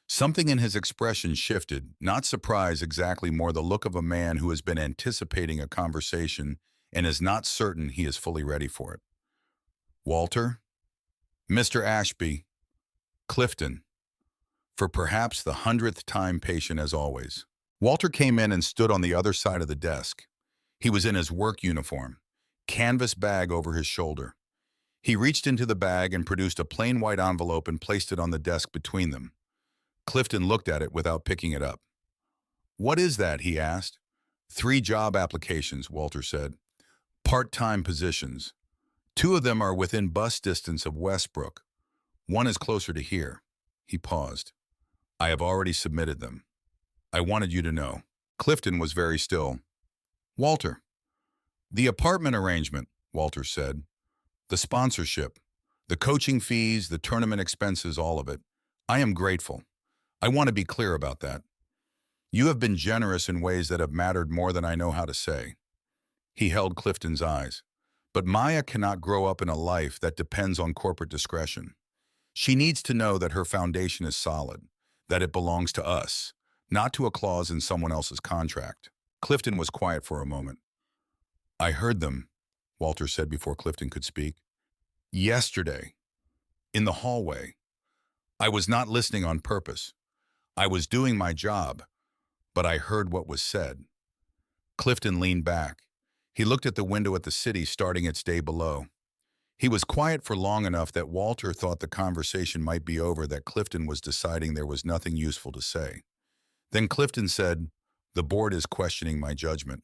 Something in his expression shifted, not surprise exactly, more the look of a man who has been anticipating a conversation and is not certain he is fully ready for it. "Walter?" "Mr. Ashby." "Clifton." For perhaps the 100th time, patient as always. Walter came in and stood on the other side of the desk. He was in his work uniform, canvas bag over his shoulder. He reached into the bag and produced a plain white envelope and placed it on the desk between them. Clifton looked at it without picking it up. "What is that?" he asked. "3 job applications," Walter said. "Part-time positions. 2 of them are within bus distance of Westbrook. 1 is closer to here." He paused. "I have already submitted them. I wanted you to know." Clifton was very still. "Walter." "The apartment arrangement," Walter said. "The sponsorship, the coaching fees, the tournament expenses, all of it. I am grateful. I want to be clear about that. You have been generous in ways that have mattered more than I know how to say." He held Clifton's eyes. "But Maya cannot grow up in a life that depends on corporate discretion. She needs to know that her foundation is solid, that it belongs to us, not to a clause in someone else's contract." Clifton was quiet for a moment. "I heard them," Walter said before Clifton could speak. "Yesterday, in the hallway. I was not listening on purpose. I was doing my job, but I heard what was said." Clifton leaned back. He looked at the window at the city starting its day below. He was quiet for long enough that Walter thought the conversation might be over, that Clifton was deciding there was nothing useful to say. Then Clifton said, "The board is questioning my judgment."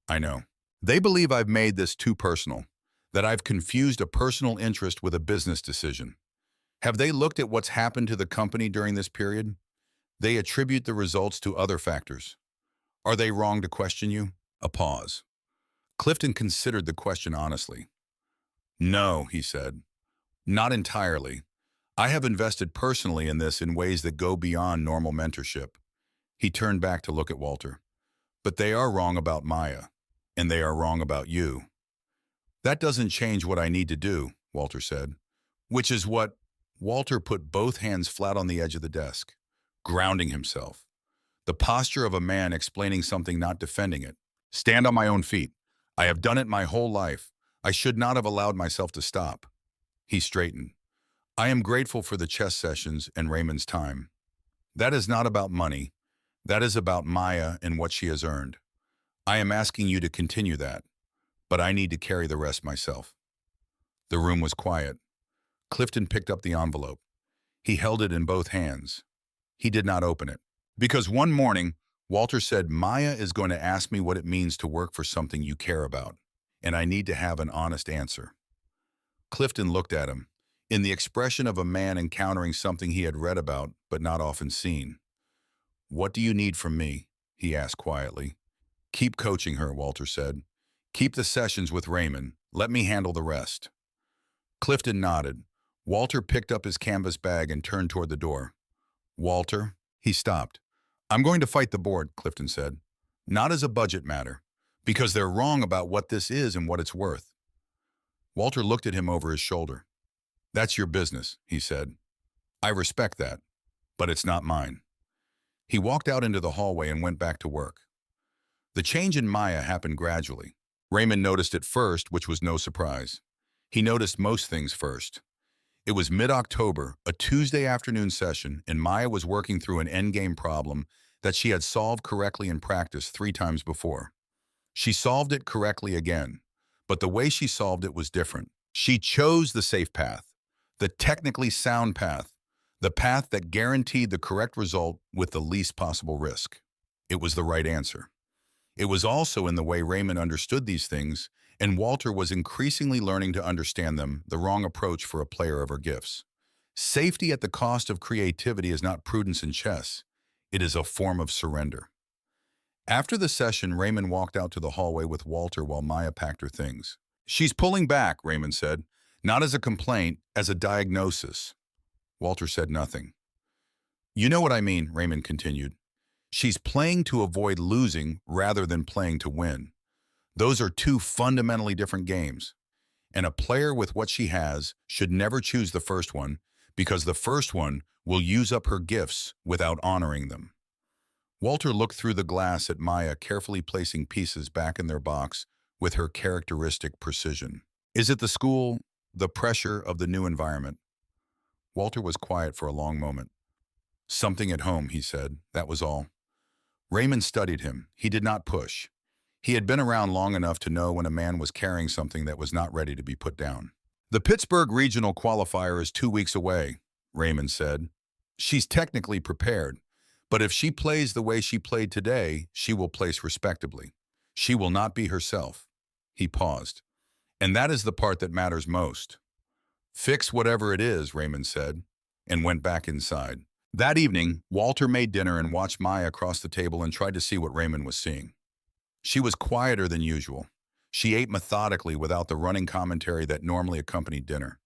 I know. They believe I've made this too personal, that I've confused a personal interest with a business decision. Have they looked at what's happened to the company during this period? They attribute the results to other factors. Are they wrong to question you? A pause. Clifton considered the question honestly. No, he said. Not entirely. I have invested personally in this in ways that go beyond normal mentorship. He turned back to look at Walter. But they are wrong about Maya, and they are wrong about you. That doesn't change what I need to do, Walter said. Which is what? Walter put both hands flat on the edge of the desk, grounding himself. The posture of a man explaining something, not defending it. Stand on my own feet. I have done it my whole life. I should not have allowed myself to stop. He straightened. I am grateful for the chess sessions and Raymond's time. That is not about money. That is about Maya and what she has earned. I am asking you to continue that, but I need to carry the rest myself. The room was quiet. Clifton picked up the envelope. He held it in both hands. He did not open it. Because one morning, Walter said, Maya is going to ask me what it means to work for something you care about, and I need to have an honest answer. Clifton looked at him, in the expression of a man encountering something he had read about but not often seen. What do you need from me? He asked quietly. Keep coaching her, Walter said. Keep the sessions with Raymond. Let me handle the rest. Clifton nodded. Walter picked up his canvas bag and turned toward the door. Walter, he stopped. I'm going to fight the board, Clifton said. Not as a budget matter, because they're wrong about what this is and what it's worth. Walter looked at him over his shoulder. That's your business, he said. I respect that, but it's not mine. He walked out into the hallway and went back to work. The change in Maya happened gradually. Raymond noticed it first, which was no surprise. He noticed most things first. It was mid-October, a Tuesday afternoon session, and Maya was working through an endgame problem that she had solved correctly in practice 3 times before. She solved it correctly again, but the way she solved it was different. She chose the safe path, the technically sound path, the path that guaranteed the correct result with the least possible risk. It was the right answer. It was also in the way Raymond understood these things, and Walter was increasingly learning to understand them, the wrong approach for a player of her gifts. Safety at the cost of creativity is not prudence in chess. It is a form of surrender. After the session, Raymond walked out to the hallway with Walter while Maya packed her things. She's pulling back, Raymond said, not as a complaint, as a diagnosis. Walter said nothing. You know what I mean, Raymond continued. She's playing to avoid losing rather than playing to win. Those are 2 fundamentally different games. And a player with what she has should never choose the first one, because the first one will use up her gifts without honoring them. Walter looked through the glass at Maya, carefully placing pieces back in their box with her characteristic precision. Is it the school, the pressure of the new environment? Walter was quiet for a long moment. Something at home, he said, that was all. Raymond studied him. He did not push. He had been around long enough to know when a man was carrying something that was not ready to be put down. The Pittsburgh regional qualifier is 2 weeks away, Raymond said. She's technically prepared, but if she plays the way she played today, she will place respectably. She will not be herself. He paused. And that is the part that matters most. Fix whatever it is, Raymond said, and went back inside. That evening, Walter made dinner and watched Maya across the table and tried to see what Raymond was seeing. She was quieter than usual. She ate methodically without the running commentary that normally accompanied dinner.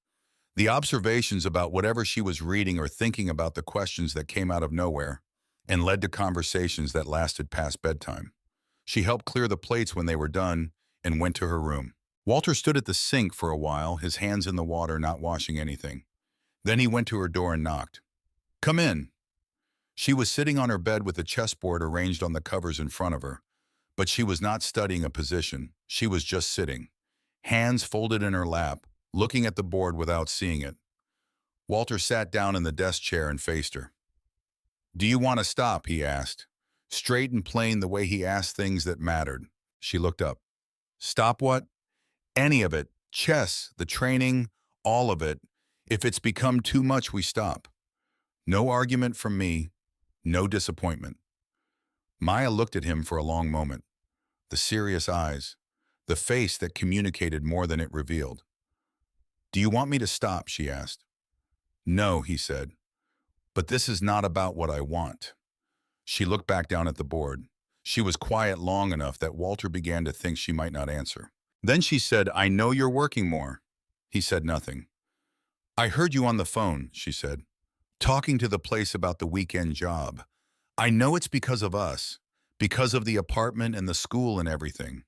The observations about whatever she was reading or thinking about the questions that came out of nowhere and led to conversations that lasted past bedtime. She helped clear the plates when they were done and went to her room. Walter stood at the sink for a while, his hands in the water, not washing anything. Then he went to her door and knocked. Come in. She was sitting on her bed with a chessboard arranged on the covers in front of her. But she was not studying a position. She was just sitting, hands folded in her lap, looking at the board without seeing it. Walter sat down in the desk chair and faced her. Do you want to stop? He asked, straight and plain, the way he asked things that mattered. She looked up. Stop what? Any of it. Chess, the training, all of it. If it's become too much, we stop. No argument from me, no disappointment. Maya looked at him for a long moment. The serious eyes, the face that communicated more than it revealed. "Do you want me to stop?" she asked. "No," he said, "but this is not about what I want." She looked back down at the board. She was quiet long enough that Walter began to think she might not answer. Then she said, "I know you're working more." He said nothing. "I heard you on the phone," she said, "talking to the place about the weekend job. I know it's because of us, because of the apartment and the school and everything."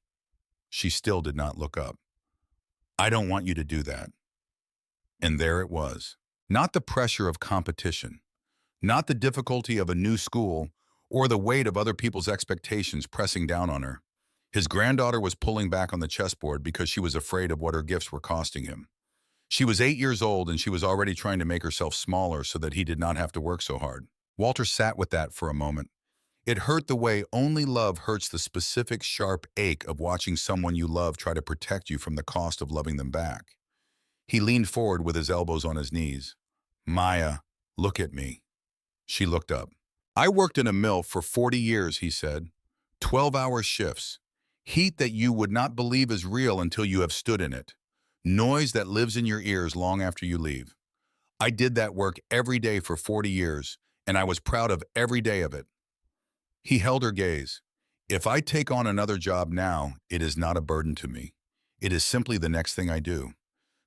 She still did not look up. "I don't want you to do that." And there it was. Not the pressure of competition, not the difficulty of a new school, or the weight of other people's expectations pressing down on her. His granddaughter was pulling back on the chessboard because she was afraid of what her gifts were costing him. She was 8 years old and she was already trying to make herself smaller so that he did not have to work so hard. Walter sat with that for a moment. It hurt the way only love hurts, the specific sharp ache of watching someone you love try to protect you from the cost of loving them back. He leaned forward with his elbows on his knees. "Maya, look at me." She looked up. "I worked in a mill for 40 years, he said. 12-hour shifts. Heat that you would not believe is real until you have stood in it. Noise that lives in your ears long after you leave. I did that work every day for 40 years, and I was proud of every day of it." He held her gaze. "If I take on another job now, it is not a burden to me. It is simply the next thing I do,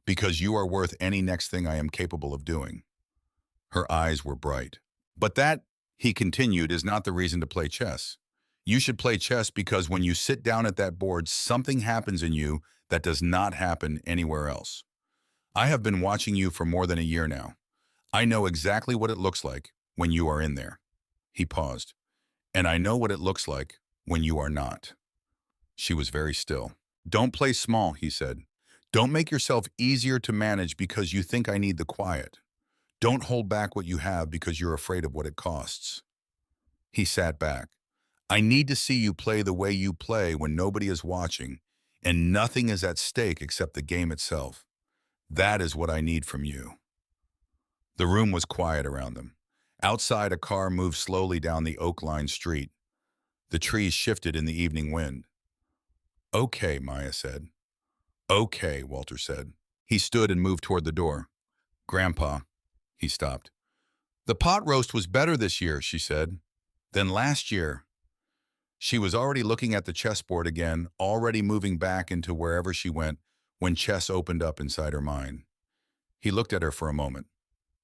because you are worth any next thing I am capable of doing." Her eyes were bright. "But that," he continued, "is not the reason to play chess. You should play chess because when you sit down at that board, something happens in you that does not happen anywhere else. I have been watching you for more than a year now. I know exactly what it looks like when you are in there." He paused. "And I know what it looks like when you are not." She was very still. "Don't play small," he said. "Don't make yourself easier to manage because you think I need the quiet. Don't hold back what you have because you're afraid of what it costs." He sat back. "I need to see you play the way you play when nobody is watching and nothing is at stake except the game itself. That is what I need from you." The room was quiet around them. Outside, a car moved slowly down the oak-lined street. The trees shifted in the evening wind. "Okay," Maya said. "Okay," Walter said. He stood and moved toward the door. "Grandpa," he stopped. "The pot roast was better this year," she said, "than last year." She was already looking at the chessboard again, already moving back into wherever she went, when chess opened up inside her mind. He looked at her for a moment.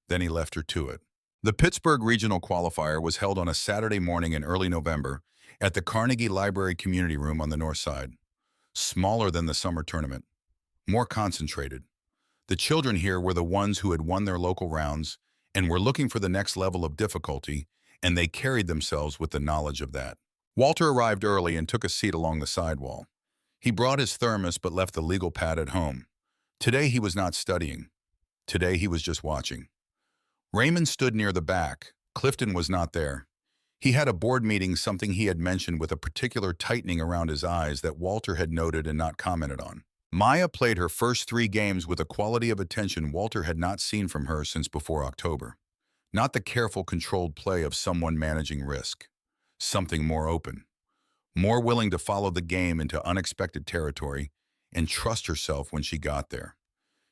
Then he left her to it. The Pittsburgh Regional Qualifier was held on a Saturday morning in early November at the Carnegie Library Community Room on the north side. Smaller than the summer tournament. More concentrated. The children here were the ones who had won their local rounds and were looking for the next level of difficulty, and they carried themselves with the knowledge of that. Walter arrived early and took a seat along the sidewall. He brought his thermos but left the legal pad at home. Today he was not studying. Today he was just watching. Raymond stood near the back. Clifton was not there. He had a board meeting, something he had mentioned with a particular tightening around his eyes that Walter had noted and not commented on. Maya played her first 3 games with a quality of attention Walter had not seen from her since before October. Not the careful, controlled play of someone managing risk. Something more open. More willing to follow the game into unexpected territory and trust herself when she got there.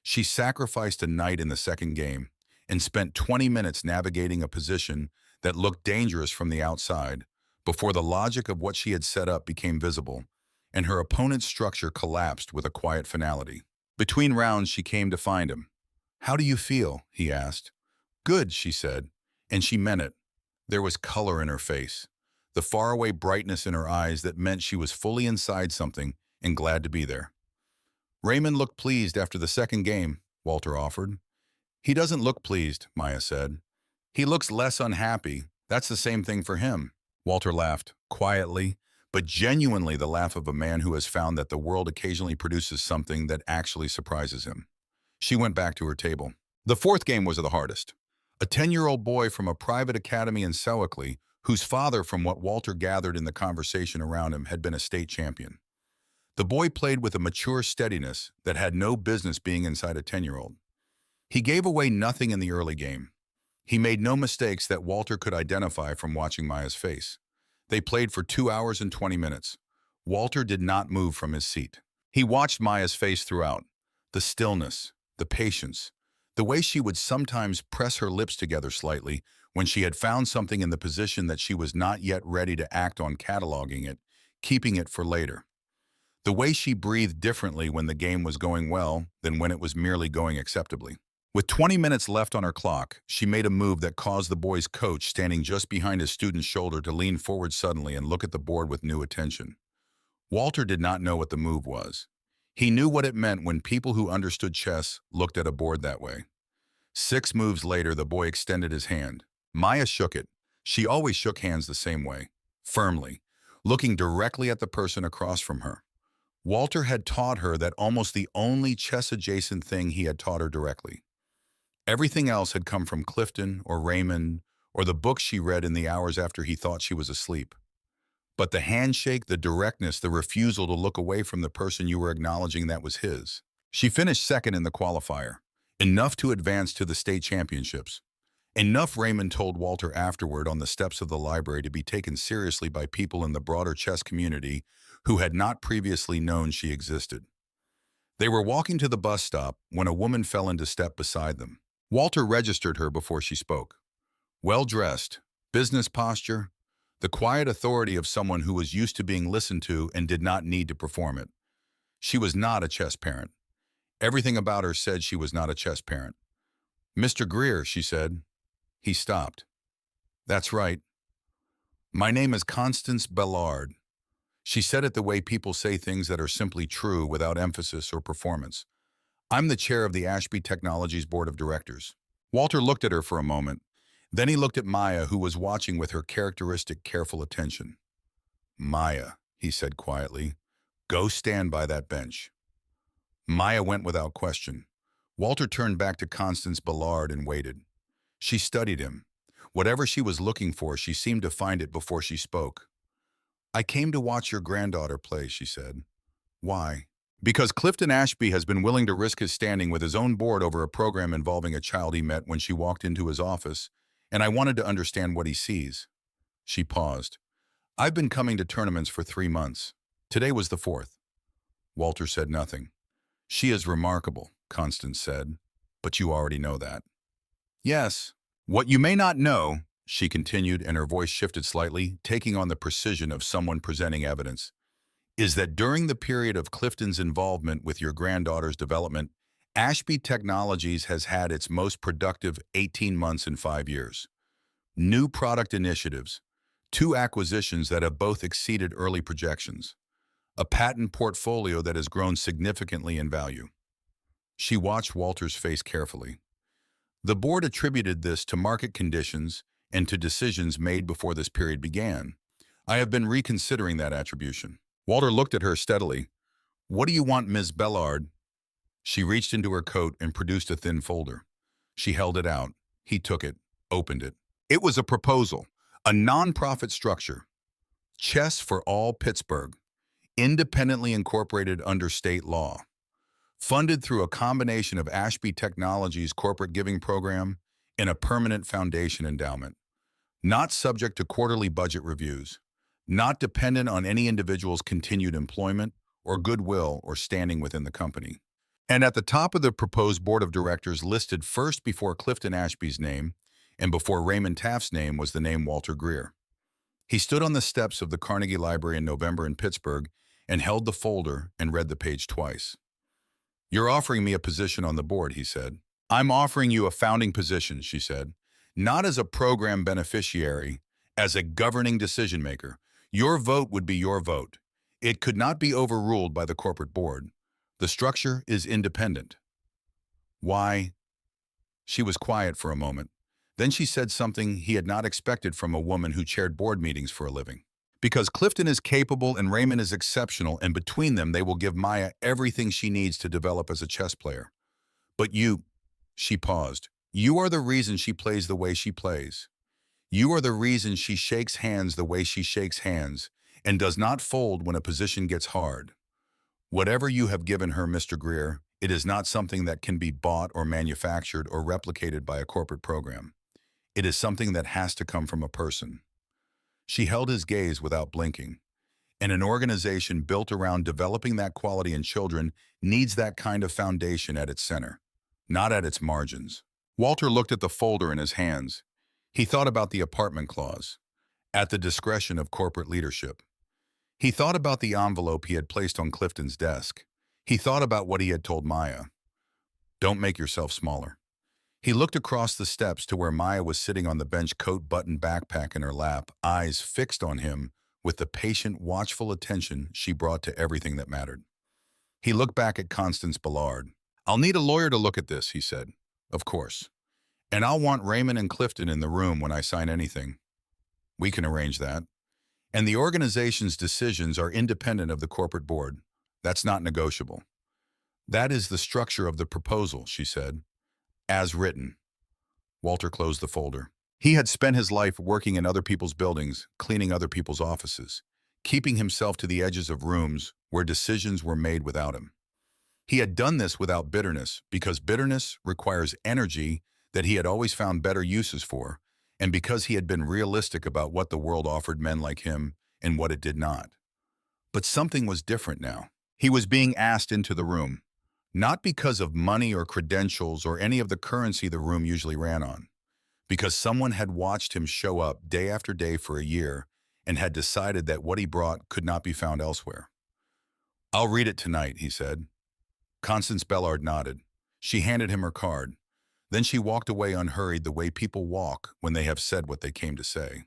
She sacrificed a knight in the second game and spent 20 minutes navigating a position that looked dangerous from the outside before the logic of what she had set up became visible, and her opponent's structure collapsed with a quiet finality. Between rounds, she came to find him. "How do you feel?" he asked. "Good," she said, and she meant it. There was color in her face, the faraway brightness in her eyes that meant she was fully inside something and glad to be there. "Raymond looked pleased after the second game," Walter offered. "He doesn't look pleased," Maya said. "He looks less unhappy. That's the same thing for him." Walter laughed, quietly, but genuinely the laugh of a man who has found that the world occasionally produces something that actually surprises him. She went back to her table. The fourth game was the hardest. A 10-year-old boy from a private academy in Sewickley, whose father, from what Walter gathered in the conversation around him, had been a state champion. The boy played with a mature steadiness that had no business being inside a 10-year-old. He gave away nothing in the early game. He made no mistakes that Walter could identify from watching Maya's face. They played for 2 hours and 20 minutes. Walter did not move from his seat. He watched Maya's face throughout. The stillness, the patience, the way she would sometimes press her lips together slightly when she had found something in the position that she was not yet ready to act on, cataloging it, keeping it for later. The way she breathed differently when the game was going well than when it was merely going acceptably. With 20 minutes left on her clock, she made a move that caused the boy's coach, standing just behind his student's shoulder, to lean forward suddenly and look at the board with new attention. Walter did not know what the move was. He knew what it meant when people who understood chess looked at a board that way. 6 moves later, the boy extended his hand. Maya shook it. She always shook hands the same way, firmly, looking directly at the person across from her. Walter had taught her that almost the only chess-adjacent thing he had taught her directly. Everything else had come from Clifton or Raymond or the books she read in the hours after he thought she was asleep. But the handshake, the directness, the refusal to look away from the person you were acknowledging, that was his. She finished second in the qualifier, enough to advance to the state championships. Enough, Raymond told Walter afterward on the steps of the library, to be taken seriously by people in the broader chess community who had not previously known she existed. They were walking to the bus stop when a woman fell into step beside them. Walter registered her before she spoke. Well-dressed, business posture, the quiet authority of someone who was used to being listened to and did not need to perform it. She was not a chess parent. Everything about her said she was not a chess parent. "Mr. Greer," she said. He stopped. "That's right. My name is Constance Bellard." She said it the way people say things that are simply true without emphasis or performance. "I'm the chair of the Ashby Technologies Board of Directors." Walter looked at her for a moment. Then he looked at Maya, who was watching with her characteristic careful attention. "Maya," he said quietly, "go stand by that bench." Maya went without question. Walter turned back to Constance Bellard and waited. She studied him. Whatever she was looking for, she seemed to find it before she spoke. "I came to watch your granddaughter play," she said. "Why?" "Because Clifton Ashby has been willing to risk his standing with his own board over a program involving a child he met when she walked into his office, and I wanted to understand what he sees." She paused. "I've been coming to tournaments for 3 months. Today was the 4th. Walter said nothing. "She is remarkable," Constance said, "but you already know that." "Yes. What you may not know," she continued, and her voice shifted slightly, taking on the precision of someone presenting evidence, "is that during the period of Clifton's involvement with your granddaughter's development, Ashby Technologies has had its most productive 18 months in 5 years. New product initiatives, 2 acquisitions that have both exceeded early projections, a patent portfolio that has grown significantly in value." She watched Walter's face carefully. "The board attributed this to market conditions and to decisions made before this period began. I have been reconsidering that attribution." Walter looked at her steadily. "What do you want, Ms. Bellard?" She reached into her coat and produced a thin folder. She held it out. He took it, opened it. It was a proposal, a non-profit structure. Chess for All Pittsburgh, independently incorporated under state law. Funded through a combination of Ashby Technologies' corporate giving program and a permanent foundation endowment. Not subject to quarterly budget reviews. Not dependent on any individual's continued employment or goodwill or standing within the company. And at the top of the proposed board of directors, listed first before Clifton Ashby's name and before Raymond Taft's name, was the name Walter Greer. He stood on the steps of the Carnegie Library in November in Pittsburgh and held the folder and read the page twice. "You're offering me a position on the board," he said. "I'm offering you a founding position," she said. "Not as a program beneficiary, as a governing decision maker. Your vote would be your vote. It could not be overruled by the corporate board. The structure is independent." "Why?" She was quiet for a moment. Then she said something he had not expected from a woman who chaired board meetings for a living. "Because Clifton is capable and Raymond is exceptional, and between them they will give Maya everything she needs to develop as a chess player. But you," she paused, "you are the reason she plays the way she plays. You are the reason she shakes hands the way she shakes hands and does not fold when a position gets hard. Whatever you have given her, Mr. Greer, it is not something that can be bought or manufactured or replicated by a corporate program. It is something that has to come from a person." She held his gaze without blinking. And an organization built around developing that quality in children needs that kind of foundation at its center, not at its margins. Walter looked at the folder in his hands. He thought about the apartment clause, at the discretion of corporate leadership. He thought about the envelope he had placed on Clifton's desk. He thought about what he had told Maya. Don't make yourself smaller. He looked across the steps to where Maya was sitting on the bench, coat button backpack in her lap, eyes fixed on him with the patient, watchful attention she brought to everything that mattered. He looked back at Constance Ballard. I'll need a lawyer to look at this, he said. Of course. And I'll want Raymond and Clifton in the room when I sign anything. We can arrange that. And the organization's decisions are independent of the corporate board. That's not negotiable. That is the structure of the proposal, she said. As written. Walter closed the folder. He had spent his life working in other people's buildings, cleaning other people's offices, keeping himself to the edges of rooms where decisions were made without him. He had done this without bitterness, because bitterness requires energy that he had always found better uses for, and because he had been realistic about what the world offered men like him and what it did not. But something was different now. He was being asked into the room, not because of money or credentials or any of the currency the room usually ran on, because someone had watched him show up day after day for a year and had decided that what he brought could not be found elsewhere. I'll read it tonight, he said. Constance Ballard nodded. She handed him her card. Then she walked away unhurried, the way people walk when they have said what they came to say.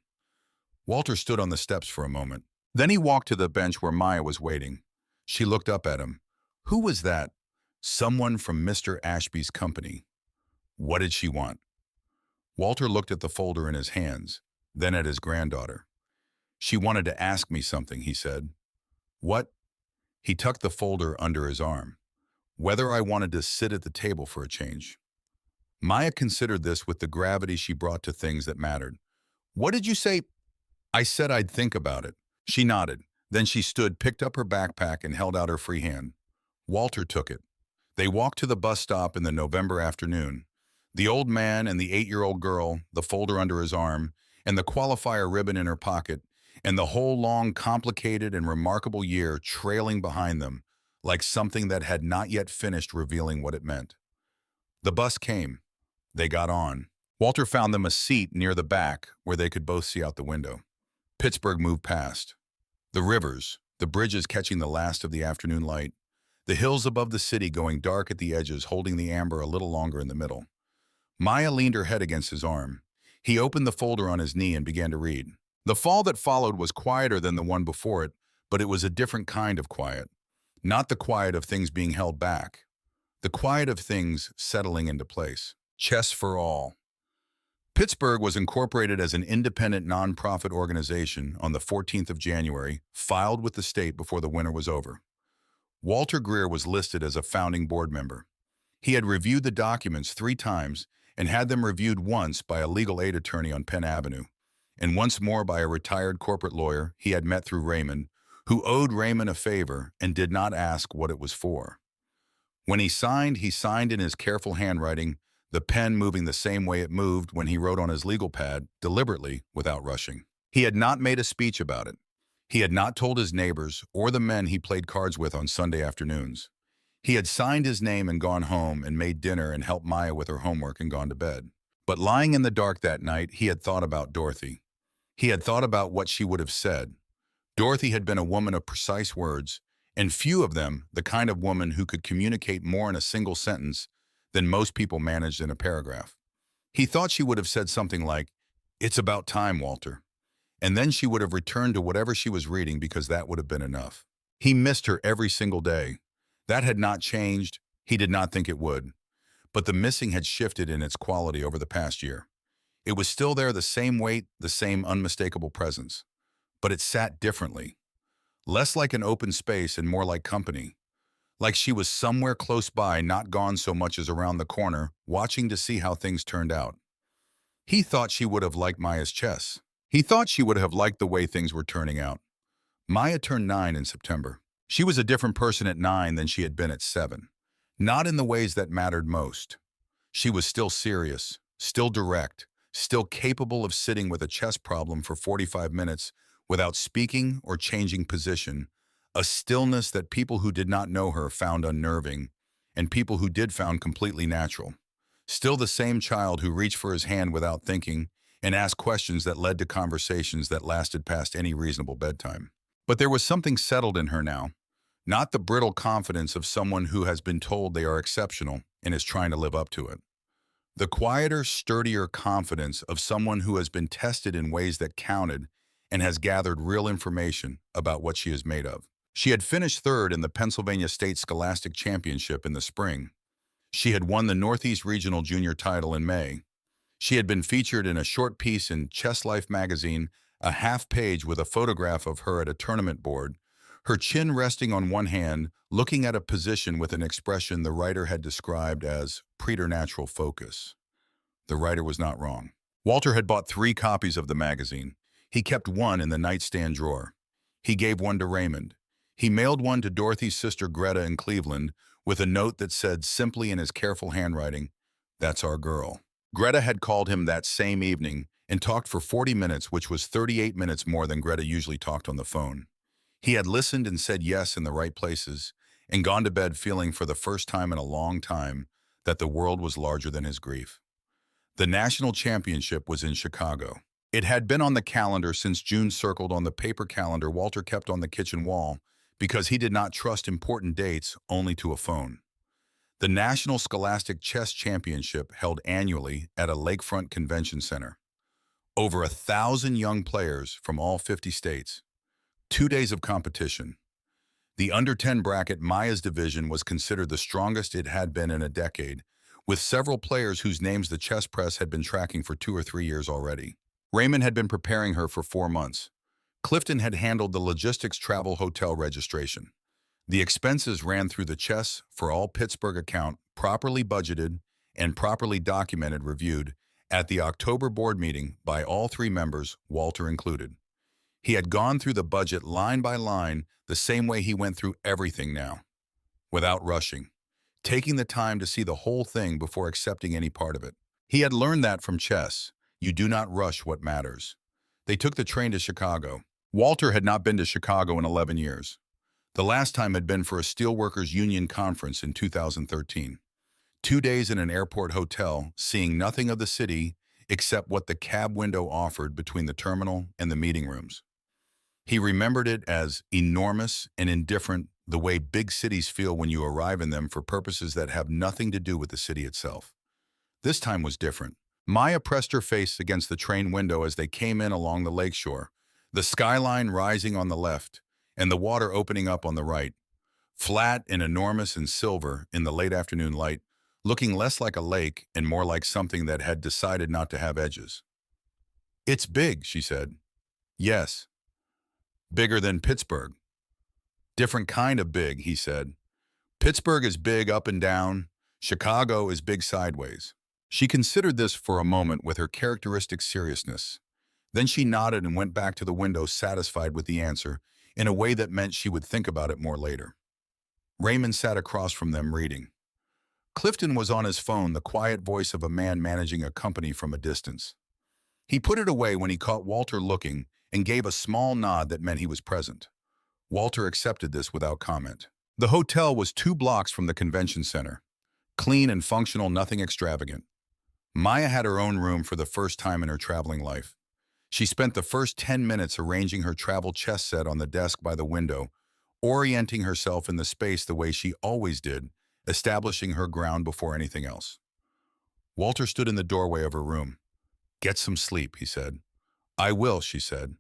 Walter stood on the steps for a moment. Then he walked to the bench where Maya was waiting. She looked up at him. Who was that? Someone from Mr. Ashby's company. What did she want? Walter looked at the folder in his hands, then at his granddaughter. She wanted to ask me something, he said. What? He tucked the folder under his arm. Whether I wanted to sit at the table for a change. Maya considered this with the gravity she brought to things that mattered. What did you say? I said I'd think about it. She nodded. Then she stood, picked up her backpack, and held out her free hand. Walter took it. They walked to the bus stop in the November afternoon. The old man and the 8-year-old girl, the folder under his arm, and the qualifier ribbon in her pocket, and the whole long, complicated, and remarkable year trailing behind them, like something that had not yet finished revealing what it meant. The bus came. They got on. Walter found them a seat near the back where they could both see out the window. Pittsburgh moved past. The rivers, the bridges catching the last of the afternoon light, the hills above the city going dark at the edges, holding the amber a little longer in the middle. Maya leaned her head against his arm. He opened the folder on his knee and began to read. The fall that followed was quieter than the one before it, but it was a different kind of quiet. Not the quiet of things being held back. The quiet of things settling into place. Chess for all. Pittsburgh was incorporated as an independent nonprofit organization on the 14th of January, filed with the state before the winter was over. Walter Greer was listed as a founding board member. He had reviewed the documents 3 times and had them reviewed once by a legal aid attorney on Penn Avenue, and once more by a retired corporate lawyer he had met through Raymond, who owed Raymond a favor and did not ask what it was for. When he signed in his careful handwriting, the pen moving the same way it moved when he wrote on his legal pad, deliberately, without rushing. He had not made a speech about it. He had not told his neighbors or the men he played cards with on Sunday afternoons. He had signed his name and gone home and made dinner and helped Maya with her homework and gone to bed. But lying in the dark that night, he had thought about Dorothy. He had thought about what she would have said. Dorothy had been a woman of precise words, and few of them the kind of woman who could communicate more in a single sentence than most people managed in a paragraph. He thought she would have said something like, "It's about time, Walter." And then she would have returned to whatever she was reading because that would have been enough. He missed her every single day. That had not changed. He did not think it would. But the missing had shifted in its quality over the past year. It was still there, the same weight, the same unmistakable presence. But it sat differently. Less like an open space and more like company. Like she was somewhere close by, not gone so much as around the corner, watching to see how things turned out. He thought she would have liked Maya's chess. He thought she would have liked the way things were turning out. Maya turned 9 in September. She was a different person at 9 than she had been at 7. Not in the ways that mattered most. She was still serious, still direct, still capable of sitting with a chess problem for 45 minutes without speaking or changing position, a stillness that people who did not know her found unnerving, and people who did found completely natural. Still the same child who reached for his hand without thinking and asked questions that led to conversations that lasted past any reasonable bedtime. But there was something settled in her now, not the brittle confidence of someone who has been told they are exceptional and is trying to live up to it. The quieter, sturdier confidence of someone who has been tested in ways that counted and has gathered real information about what she is made of. She had finished third in the Pennsylvania State Scholastic Championship in the spring. She had won the Northeast Regional Junior title in May. She had been featured in a short piece in Chess Life magazine, a half page with a photograph of her at a tournament board, her chin resting on one hand, looking at a position with an expression the writer had described as preternatural focus. The writer was not wrong. Walter had bought 3 copies of the magazine. He kept one in the nightstand drawer. He gave one to Raymond. He mailed one to Dorothy's sister Greta in Cleveland with a note that said simply in his careful handwriting, "That's our girl." Greta had called him that same evening and talked for 40 minutes, which was 38 minutes more than Greta usually talked on the phone. He had listened and said yes in the right places and gone to bed feeling for the first time in a long time that the world was larger than his grief. The national championship was in Chicago. It had been on the calendar since June circled on the paper calendar Walter kept on the kitchen wall because he did not trust important dates only to a phone. The National Scholastic Chess Championship held annually at a lakefront convention center. Over 1,000 young players from all 50 states. 2 days of competition. The under-10 bracket Maya's division was considered the strongest it had been in a decade, with several players whose names the chess press had been tracking for 2 or 3 years already. Raymond had been preparing her for 4 months. Clifton had handled the logistics travel hotel registration. The expenses ran through the Chess for All Pittsburgh account, properly budgeted and properly documented, reviewed at the October board meeting by all 3 members, Walter included. He had gone through the budget line by line the same way he went through everything now, without rushing, taking the time to see the whole thing before accepting any part of it. He had learned that from chess. You do not rush what matters. They took the train to Chicago. Walter had not been to Chicago in 11 years. The last time had been for a Steelworkers Union conference in 2013. 2 days in an airport hotel, seeing nothing of the city except what the cab window offered between the terminal and the meeting rooms. He remembered it as enormous and indifferent, the way big cities feel when you arrive in them for purposes that have nothing to do with the city itself. This time was different. Maya pressed her face against the train window as they came in along the lakeshore, the skyline rising on the left and the water opening up on the right, flat and enormous and silver in the late afternoon light, looking less like a lake and more like something that had decided not to have edges. "It's big," she said. "Yes. Bigger than Pittsburgh." "Different kind of big," he said. "Pittsburgh is big up and down. Chicago is big sideways." She considered this for a moment with her characteristic seriousness. Then she nodded and went back to the window, satisfied with the answer, in a way that meant she would think about it more later. Raymond sat across from them, reading. Clifton was on his phone, the quiet voice of a man managing a company from a distance. He put it away when he caught Walter looking and gave a small nod that meant he was present. Walter accepted this without comment. The hotel was 2 blocks from the convention center. Clean and functional, nothing extravagant. Maya had her own room for the first time in her traveling life. She spent the first 10 minutes arranging her travel chess set on the desk by the window, orienting herself in the space the way she always did, establishing her ground before anything else. Walter stood in the doorway of her room. "Get some sleep," he said. "I will," she said.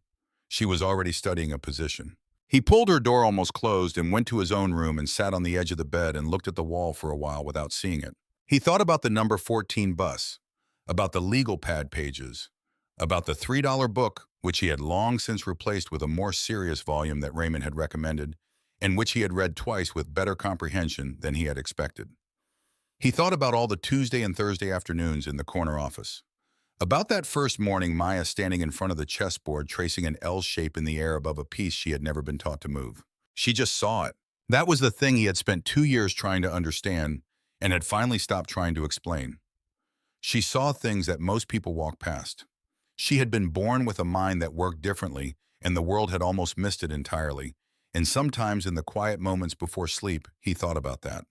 She was already studying a position. He pulled her door almost closed and went to his own room and sat on the edge of the bed and looked at the wall for a while without seeing it. He thought about the number 14 bus, about the legal pad pages, about the $3 book, which he had long since replaced with a more serious volume that Raymond had recommended, and which he had read twice with better comprehension than he had expected. He thought about all the Tuesday and Thursday afternoons in the corner office. About that first morning, Maya standing in front of the chessboard tracing an L shape in the air above a piece she had never been taught to move. She just saw it. That was the thing he had spent 2 years trying to understand and had finally stopped trying to explain. She saw things that most people walk past. She had been born with a mind that worked differently, and the world had almost missed it entirely. And sometimes in the quiet moments before sleep, he thought about that.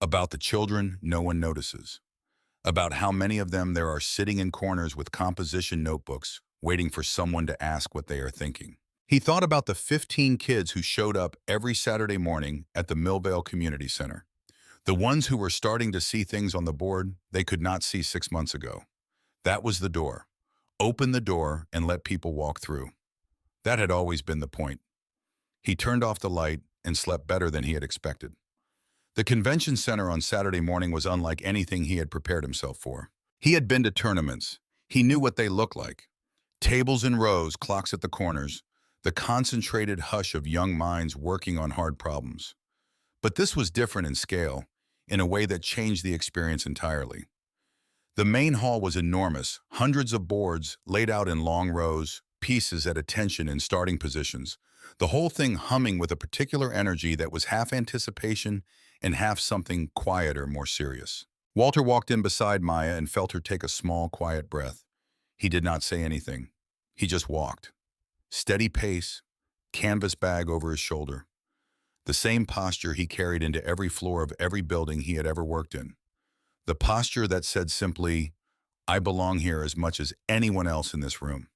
About the children no one notices. About how many of them there are sitting in corners with composition notebooks, waiting for someone to ask what they are thinking. He thought about the 15 kids who showed up every Saturday morning at the Millvale Community Center. The ones who were starting to see things on the board they could not see 6 months ago. That was the door. Open the door and let people walk through. That had always been the point. He turned off the light and slept better than he had expected. The convention center on Saturday morning was unlike anything he had prepared himself for. He had been to tournaments. He knew what they looked like. Tables in rows, clocks at the corners, the concentrated hush of young minds working on hard problems. But this was different in scale, in a way that changed the experience entirely. The main hall was enormous, hundreds of boards laid out in long rows, pieces at attention in starting positions, the whole thing humming with a particular energy that was half anticipation and half something quieter, more serious. Walter walked in beside Maya and felt her take a small, quiet breath. He did not say anything. He just walked. Steady pace, canvas bag over his shoulder. The same posture he carried into every floor of every building he had ever worked in. The posture that said simply, "I belong here as much as anyone else in this room."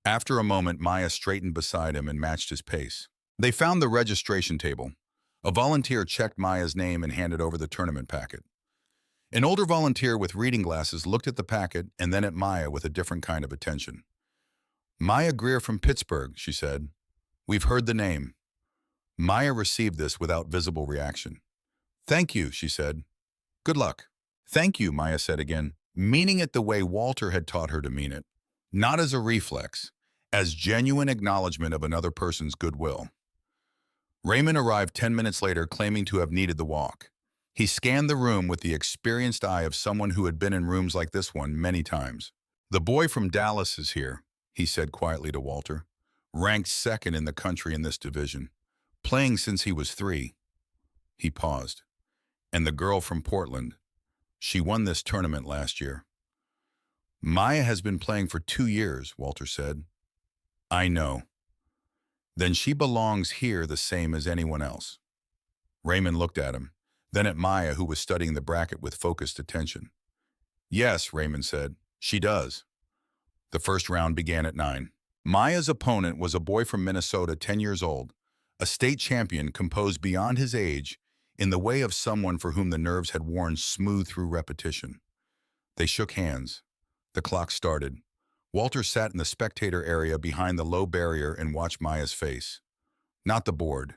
After a moment, Maya straightened beside him and matched his pace. They found the registration table. A volunteer checked Maya's name and handed over the tournament packet. An older volunteer with reading glasses looked at the packet and then at Maya with a different kind of attention. "Maya Greer from Pittsburgh," she said. "We've heard the name." Maya received this without visible reaction. "Thank you," she said. "Good luck." "Thank you," Maya said again, meaning it the way Walter had taught her to mean it. Not as a reflex, as genuine acknowledgement of another person's goodwill. Raymond arrived 10 minutes later, claiming to have needed the walk. He scanned the room with the experienced eye of someone who had been in rooms like this one many times. "The boy from Dallas is here," he said quietly to Walter. "Ranked second in the country in this division. Playing since he was 3. He paused. "And the girl from Portland. She won this tournament last year." "Maya has been playing for 2 years," Walter said. "I know." "Then she belongs here the same as anyone else." Raymond looked at him, then at Maya, who was studying the bracket with focused attention. "Yes," Raymond said, "she does." The first round began at 9. Maya's opponent was a boy from Minnesota, 10 years old, a state champion composed beyond his age in the way of someone for whom the nerves had worn smooth through repetition. They shook hands. The clock started. Walter sat in the spectator area behind the low barrier and watched Maya's face. Not the board.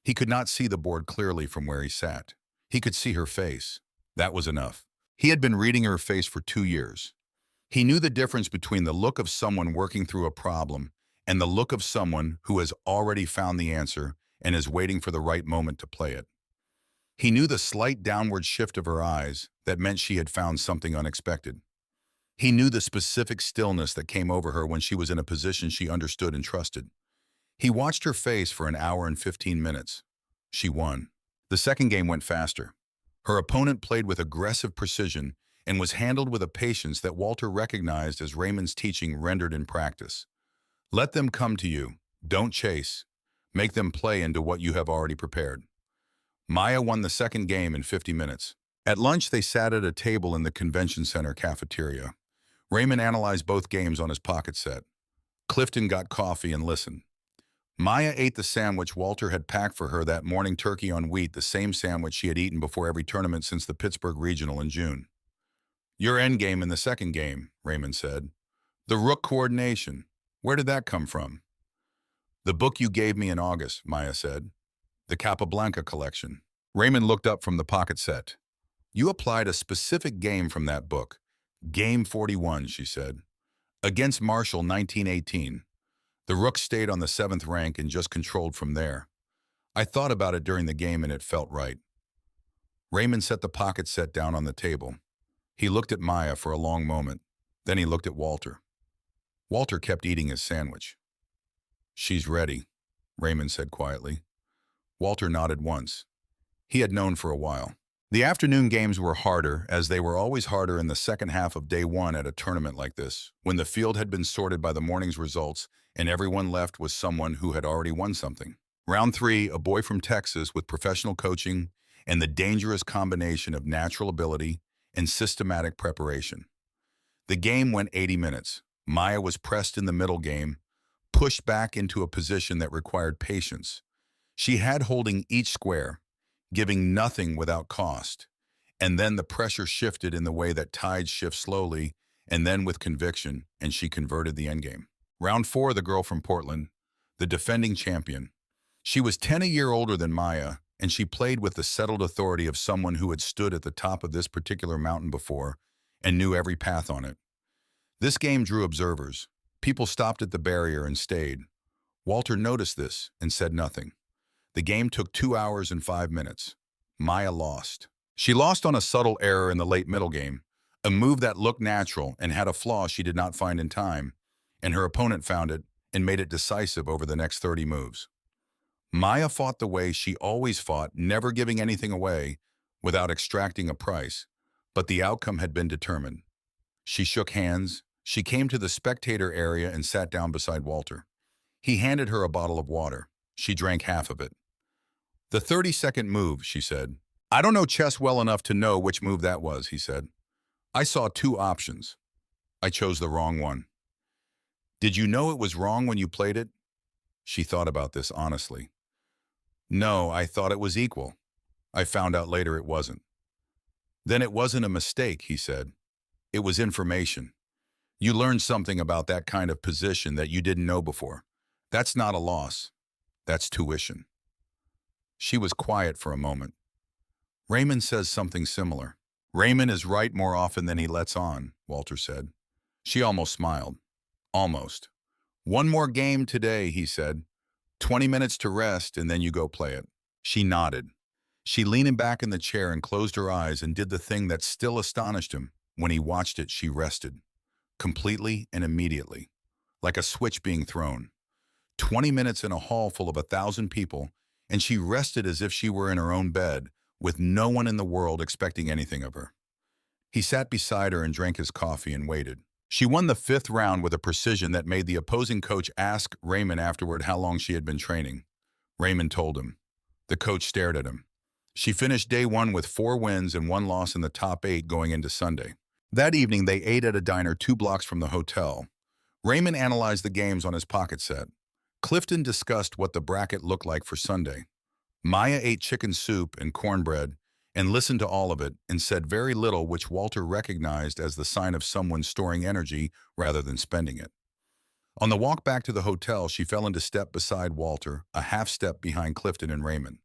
He could not see the board clearly from where he sat. He could see her face. That was enough. He had been reading her face for 2 years. He knew the difference between the look of someone working through a problem and the look of someone who has already found the answer and is waiting for the right moment to play it. He knew the slight downward shift of her eyes that meant she had found something unexpected. He knew the specific stillness that came over her when she was in a position she understood and trusted. He watched her face for an hour and 15 minutes. She won. The second game went faster. Her opponent played with aggressive precision and was handled with a patience that Walter recognized as Raymond's teaching rendered in practice. Let them come to you. Don't chase. Make them play into what you have already prepared. Maya won the second game in 50 minutes. At lunch, they sat at a table in the convention center cafeteria. Raymond analyzed both games on his pocket set. Clifton got coffee and listened. Maya ate the sandwich Walter had packed for her that morning, turkey on wheat, the same sandwich she had eaten before every tournament since the Pittsburgh Regional in June. "Your end game in the second game," Raymond said. "The rook coordination. Where did that come from?" "The book you gave me in August," Maya said. "The Capablanca collection." Raymond looked up from the pocket set. "You applied a specific game from that book. Game 41, she said. Against Marshall, 1918. The rook stayed on the 7th rank and just controlled from there. I thought about it during the game and it felt right." Raymond set the pocket set down on the table. He looked at Maya for a long moment. Then he looked at Walter. Walter kept eating his sandwich. "She's ready," Raymond said quietly. Walter nodded once. He had known for a while. The afternoon games were harder, as they were always harder in the second half of day one at a tournament like this, when the field had been sorted by the morning's results and everyone left was someone who had already won something. Round three, a boy from Texas with professional coaching and the dangerous combination of natural ability and systematic preparation. The game went 80 minutes. Maya was pressed in the middle game, pushed back into a position that required patience. She had holding each square, giving nothing without cost. And then the pressure shifted in the way that tides shift slowly, and then with conviction, and she converted the endgame. Round four, the girl from Portland, the defending champion. She was 10 a year older than Maya, and she played with the settled authority of someone who had stood at the top of this particular mountain before and knew every path on it. This game drew observers. People stopped at the barrier and stayed. Walter noticed this and said nothing. The game took 2 hours and 5 minutes. Maya lost. She lost on a subtle error in the late middle game, a move that looked natural and had a flaw she did not find in time, and her opponent found it and made it decisive over the next 30 moves. Maya fought the way she always fought, never giving anything away without extracting a price, but the outcome had been determined. She shook hands. She came to the spectator area and sat down beside Walter. He handed her a bottle of water. She drank half of it. "The 30-second move," she said. "I don't know chess well enough to know which move that was," he said. "I saw two options. I chose the wrong one." "Did you know it was wrong when you played it?" She thought about this honestly. "No, I thought it was equal. I found out later it wasn't." "Then it wasn't a mistake," he said. "It was information. You learned something about that kind of position that you didn't know before. That's not a loss. That's tuition." She was quiet for a moment. "Raymond says something similar." "Raymond is right more often than he lets on," Walter said. She almost smiled. "Almost. One more game today," he said. 20 minutes to rest, and then you go play it." She nodded. She leaned back in the chair and closed her eyes and did the thing that still astonished him. When he watched it, she rested. Completely and immediately. Like a switch being thrown. 20 minutes in a hall full of 1,000 people, and she rested as if she were in her own bed, with no one in the world expecting anything of her. He sat beside her and drank his coffee and waited. She won the 5th round with a precision that made the opposing coach ask Raymond afterward how long she had been training. Raymond told him. The coach stared at him. She finished day one with 4 wins and 1 loss in the top 8 going into Sunday. That evening, they ate at a diner 2 blocks from the hotel. Raymond analyzed the games on his pocket set. Clifton discussed what the bracket looked like for Sunday. Maya ate chicken soup and cornbread and listened to all of it and said very little, which Walter recognized as the sign of someone storing energy rather than spending it. On the walk back to the hotel, she fell into step beside Walter, a half step behind Clifton and Raymond.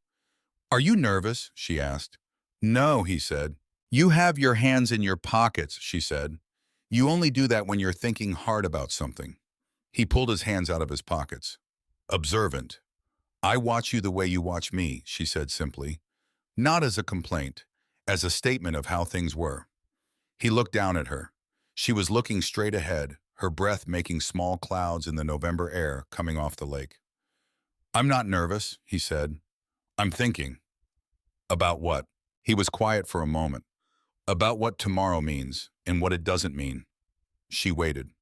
"Are you nervous?" she asked. "No," he said. "You have your hands in your pockets," she said. "You only do that when you're thinking hard about something." He pulled his hands out of his pockets. "Observant. I watch you the way you watch me," she said simply. Not as a complaint, as a statement of how things were. He looked down at her. She was looking straight ahead, her breath making small clouds in the November air coming off the lake. "I'm not nervous," he said. "I'm thinking." "About what?" He was quiet for a moment. "About what tomorrow means and what it doesn't mean." She waited.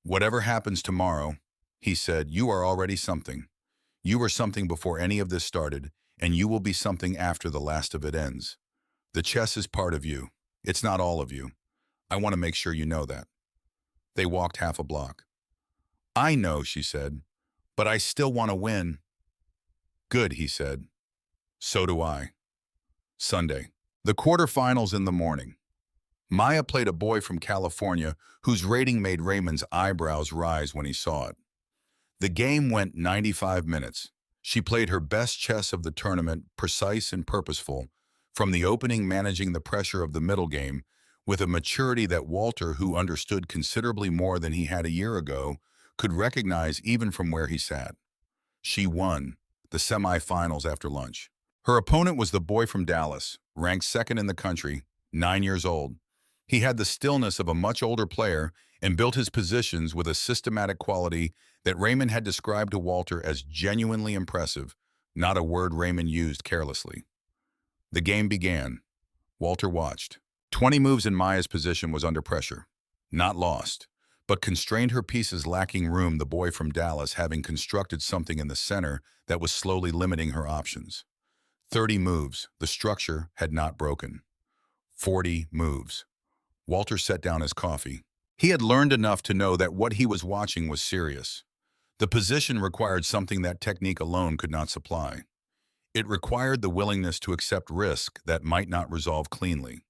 "Whatever happens tomorrow," he said, "you are already something. You were something before any of this started, and you will be something after the last of it ends. The chess is part of you. It's not all of you. I want to make sure you know that." They walked half a block. "I know," she said, "but I still want to win." "Good," he said. "So do I." Sunday. The quarterfinals in the morning. Maya played a boy from California whose rating made Raymond's eyebrows rise when he saw it. The game went 95 minutes. She played her best chess of the tournament, precise and purposeful, from the opening managing the pressure of the middle game, with a maturity that Walter, who understood considerably more than he had a year ago, could recognize even from where he sat. She won the semifinals after lunch. Her opponent was the boy from Dallas, ranked 2nd in the country, 9 years old. He had the stillness of a much older player and built his positions with a systematic quality that Raymond had described to Walter as genuinely impressive, not a word Raymond used carelessly. The game began. Walter watched. 20 moves in Maya's position was under pressure. Not lost, but constrained her pieces lacking room, the boy from Dallas having constructed something in the center that was slowly limiting her options. 30 moves, the structure had not broken. 40 moves. Walter set down his coffee. He had learned enough to know that what he was watching was serious. The position required something that technique alone could not supply. It required the willingness to accept risk that might not resolve cleanly.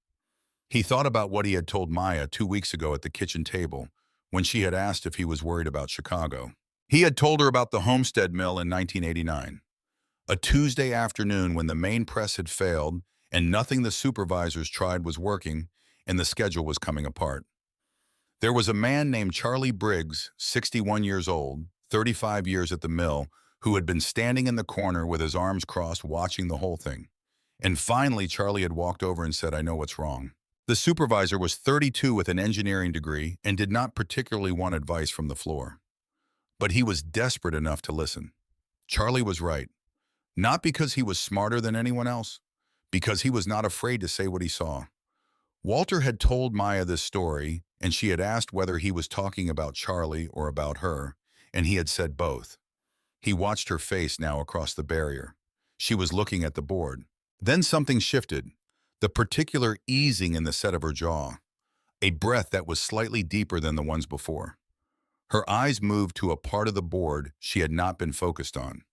He thought about what he had told Maya 2 weeks ago at the kitchen table when she had asked if he was worried about Chicago. He had told her about the Homestead Mill in 1989. A Tuesday afternoon when the main press had failed and nothing the supervisors tried was working and the schedule was coming apart. There was a man named Charlie Briggs, 61 years old, 35 years at the mill, who had been standing in the corner with his arms crossed watching the whole thing. And finally, Charlie had walked over and said, "I know what's wrong." The supervisor was 32 with an engineering degree and did not particularly want advice from the floor. But he was desperate enough to listen. Charlie was right. Not because he was smarter than anyone else, because he was not afraid to say what he saw. Walter had told Maya this story, and she had asked whether he was talking about Charlie or about her, and he had said both. He watched her face now across the barrier. She was looking at the board. Then something shifted, the particular easing in the set of her jaw, a breath that was slightly deeper than the ones before. Her eyes moved to a part of the board she had not been focused on.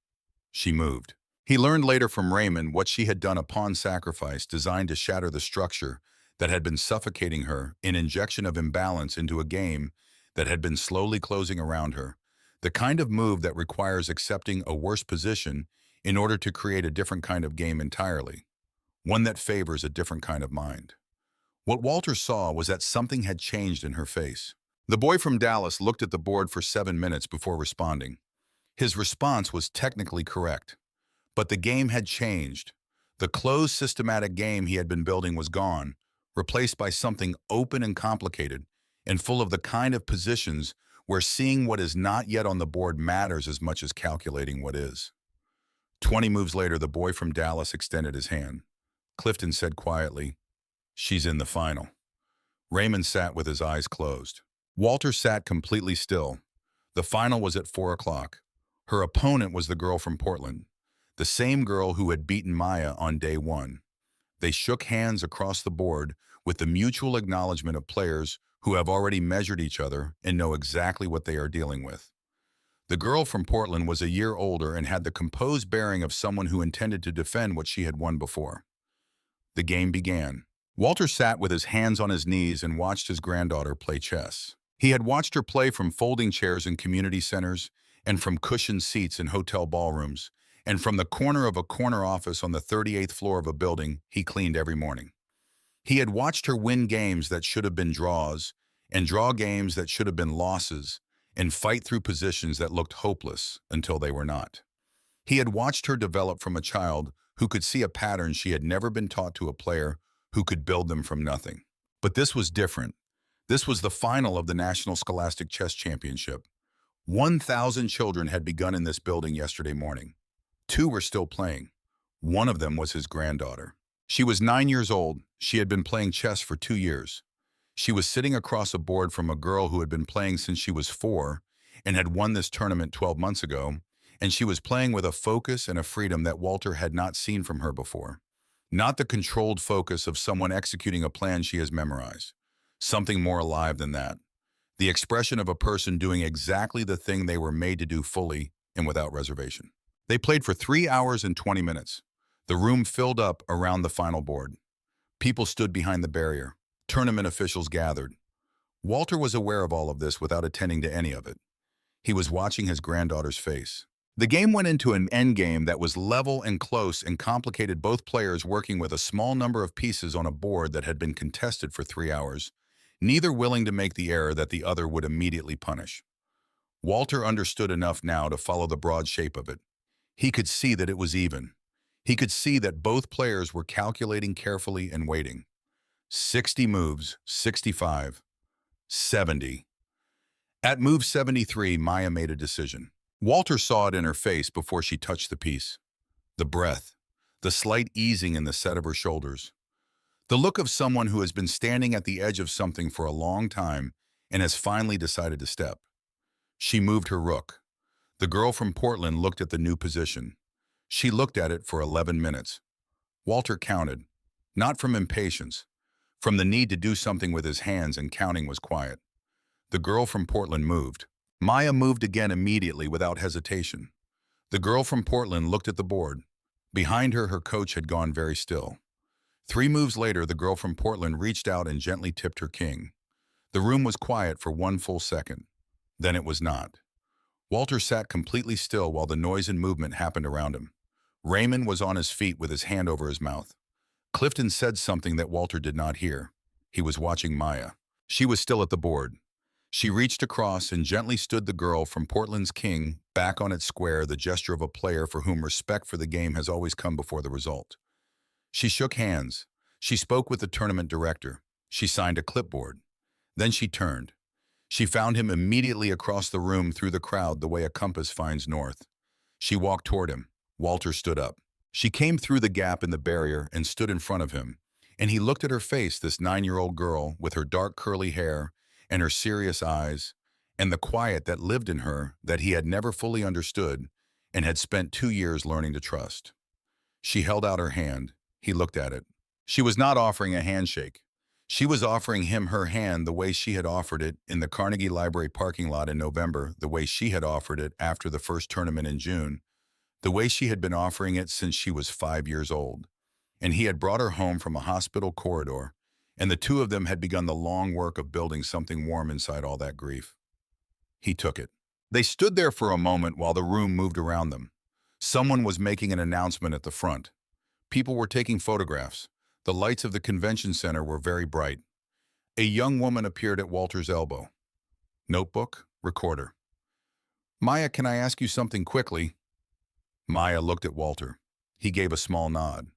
She moved. He learned later from Raymond what she had done, a pawn sacrifice designed to shatter the structure that had been suffocating her, an injection of imbalance into a game that had been slowly closing around her, the kind of move that requires accepting a worse position in order to create a different kind of game entirely, one that favors a different kind of mind. What Walter saw was that something had changed in her face. The boy from Dallas looked at the board for 7 minutes before responding. His response was technically correct, but the game had changed. The closed systematic game he had been building was gone, replaced by something open and complicated, and full of the kind of positions where seeing what is not yet on the board matters as much as calculating what is. 20 moves later, the boy from Dallas extended his hand. Clifton said quietly, "She's in the final." Raymond sat with his eyes closed. Walter sat completely still. The final was at 4 o'clock. Her opponent was the girl from Portland, the same girl who had beaten Maya on day 1. They shook hands across the board with the mutual acknowledgement of players who have already measured each other and know exactly what they are dealing with. The girl from Portland was a year older and had the composed bearing of someone who intended to defend what she had won before. The game began. Walter sat with his hands on his knees and watched his granddaughter play chess. He had watched her play from folding chairs in community centers and from cushioned seats in hotel ballrooms, and from the corner of a corner office on the 38th floor of a building he cleaned every morning. He had watched her win games that should have been draws, and draw games that should have been losses, and fight through positions that looked hopeless until they were not. He had watched her develop from a child who could see a pattern she had never been taught to a player who could build them from nothing. But this was different. This was the final of the National Scholastic Chess Championship. 1,000 children had begun in this building yesterday morning. 2 were still playing. One of them was his granddaughter. She was 9 years old. She had been playing chess for 2 years. She was sitting across a board from a girl who had been playing since she was 4 and had won this tournament 12 months ago, and she was playing with a focus and a freedom that Walter had not seen from her before. Not the controlled focus of someone executing a plan she has memorized. Something more alive than that. The expression of a person doing exactly the thing they were made to do fully and without reservation. They played for 3 hours and 20 minutes. The room filled up around the final board. People stood behind the barrier. Tournament officials gathered. Walter was aware of all of this without attending to any of it. He was watching his granddaughter's face. The game went into an endgame that was level and close and complicated, both players working with a small number of pieces on a board that had been contested for 3 hours, neither willing to make the error that the other would immediately punish. Walter understood enough now to follow the broad shape of it. He could see that it was even. He could see that both players were calculating carefully and waiting. 60 moves, 65, 70. At move 73, Maya made a decision. Walter saw it in her face before she touched the piece. The breath, the slight easing in the set of her shoulders, The look of someone who has been standing at the edge of something for a long time and has finally decided to step. She moved her rook. The girl from Portland looked at the new position. She looked at it for 11 minutes. Walter counted, not from impatience, from the need to do something with his hands, and counting was quiet. The girl from Portland moved. Maya moved again immediately without hesitation. The girl from Portland looked at the board. Behind her, her coach had gone very still. 3 moves later, the girl from Portland reached out and gently tipped her king. The room was quiet for 1 full second. Then it was not. Walter sat completely still while the noise and movement happened around him. Raymond was on his feet with his hand over his mouth. Clifton said something that Walter did not hear. He was watching Maya. She was still at the board. She reached across and gently stood the girl from Portland's king back on its square, the gesture of a player for whom respect for the game has always come before the result. She shook hands. She spoke with the tournament director. She signed a clipboard. Then she turned. She found him immediately across the room through the crowd the way a compass finds north. She walked toward him. Walter stood up. She came through the gap in the barrier and stood in front of him, and he looked at her face, this 9-year-old girl with her dark curly hair and her serious eyes, and the quiet that lived in her that he had never fully understood and had spent 2 years learning to trust. She held out her hand. He looked at it. She was not offering a handshake. She was offering him her hand the way she had offered it in the Carnegie Library parking lot in November, the way she had offered it after the first tournament in June, the way she had been offering it since she was 5 years old. And he had brought her home from a hospital corridor, and the two of them had begun the long work of building something warm inside all that grief. He took it. They stood there for a moment while the room moved around them. Someone was making an announcement at the front. People were taking photographs. The lights of the convention center were very bright. A young woman appeared at Walter's elbow. Notebook, recorder. "Maya, can I ask you something quickly?" Maya looked at Walter. He gave a small nod.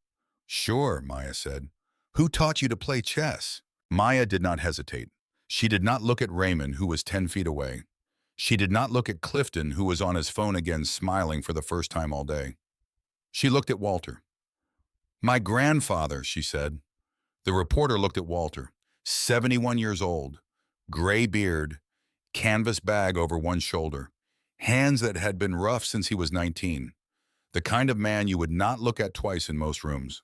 "Sure," Maya said. "Who taught you to play chess?" Maya did not hesitate. She did not look at Raymond, who was 10 feet away. She did not look at Clifton, who was on his phone again, smiling for the first time all day. She looked at Walter. "My grandfather," she said. The reporter looked at Walter. 71 years old, gray beard, canvas bag over one shoulder, hands that had been rough since he was 19. The kind of man you would not look at twice in most rooms.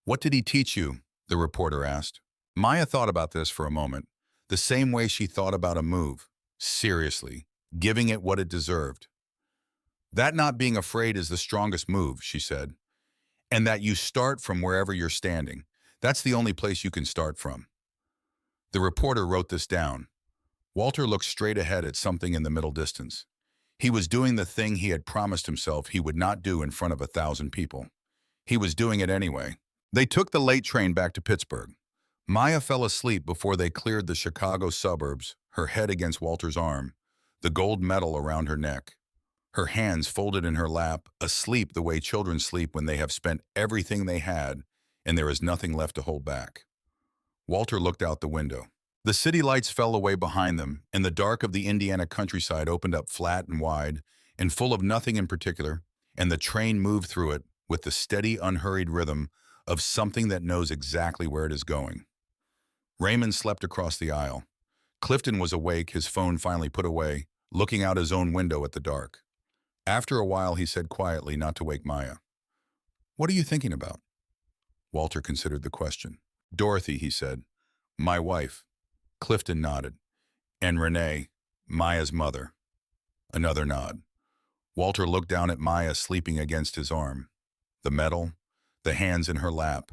"What did he teach you?" the reporter asked. Maya thought about this for a moment, the same way she thought about a move. Seriously, giving it what it deserved. "That not being afraid is the strongest move," she said. "And that you start from wherever you're standing. That's the only place you can start from." The reporter wrote this down. Walter looked straight ahead at something in the middle distance. He was doing the thing he had promised himself he would not do in front of 1,000 people. He was doing it anyway. They took the late train back to Pittsburgh. Maya fell asleep before they cleared the Chicago suburbs, her head against Walter's arm, the gold medal around her neck. Her hands folded in her lap, asleep the way children sleep when they have spent everything they had and there is nothing left to hold back. Walter looked out the window. The city lights fell away behind them, and the dark of the Indiana countryside opened up flat and wide and full of nothing in particular, and the train moved through it with the steady, unhurried rhythm of something that knows exactly where it is going. Raymond slept across the aisle. Clifton was awake, his phone finally put away, looking out his own window at the dark. After a while, he said quietly, not to wake Maya, "What are you thinking about?" Walter considered the question. "Dorothy," he said. "My wife." Clifton nodded. "And Renee, Maya's mother." Another nod. Walter looked down at Maya sleeping against his arm. The medal, the hands in her lap,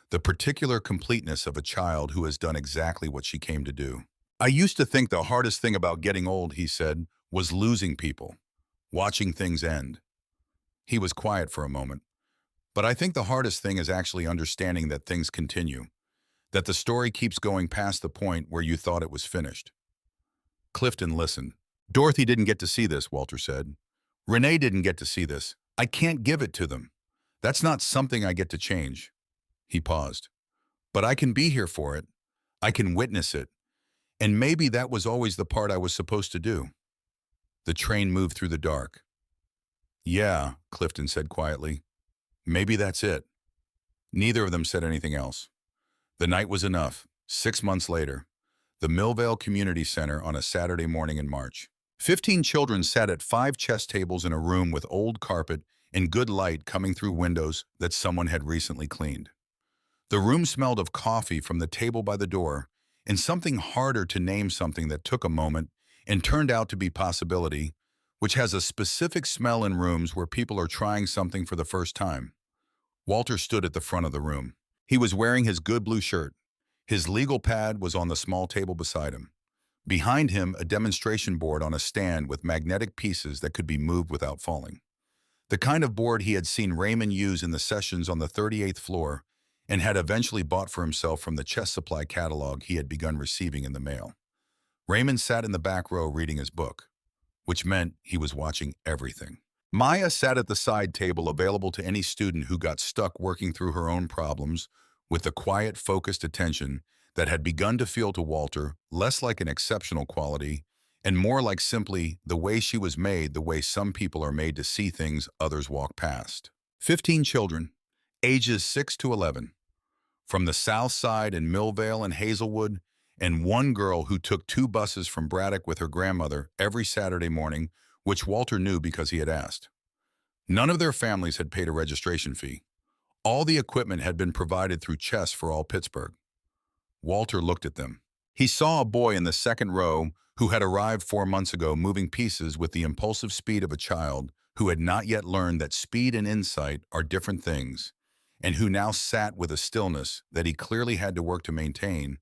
the particular completeness of a child who has done exactly what she came to do. "I used to think the hardest thing about getting old," he said, "was losing people, watching things end." He was quiet for a moment. "But I think the hardest thing is actually understanding that things continue, that the story keeps going past the point where you thought it was finished." Clifton listened. "Dorothy didn't get to see this," Walter said. "Renee didn't get to see this. I can't give it to them. That's not something I get to change." He paused. "But I can be here for it. I can witness it. And maybe that was always the part I was supposed to do." The train moved through the dark. "Yeah," Clifton said quietly. "Maybe that's it." Neither of them said anything else. The night was enough. 6 months later, the Millvale Community Center on a Saturday morning in March. 15 children sat at 5 chess tables in a room with old carpet and good light coming through windows that someone had recently cleaned. The room smelled of coffee from the table by the door and something harder to name, something that took a moment and turned out to be possibility, which has a specific smell in rooms where people are trying something for the first time. Walter stood at the front of the room. He was wearing his good blue shirt. His legal pad was on the small table beside him. Behind him, a demonstration board on a stand with magnetic pieces that could be moved without falling. The kind of board he had seen Raymond use in the sessions on the 38th floor and had eventually bought for himself from the chess supply catalog he had begun receiving in the mail. Raymond sat in the back row reading his book, which meant he was watching everything. Maya sat at the side table, available to any student who got stuck working through her own problems, with the quiet, focused attention that had begun to feel to Walter less like an exceptional quality and more like simply the way she was made, the way some people are made to see things others walk past. 15 children, ages 6 to 11, from the South Side and Millvale and Hazelwood, and one girl who took 2 buses from Braddock with her grandmother every Saturday morning, which Walter knew because he had asked. None of their families had paid a registration fee. All the equipment had been provided through Chess for All Pittsburgh. Walter looked at them. He saw a boy in the second row who had arrived 4 months ago, moving pieces with the impulsive speed of a child who had not yet learned that speed and insight are different things, and who now sat with a stillness that he clearly had to work to maintain,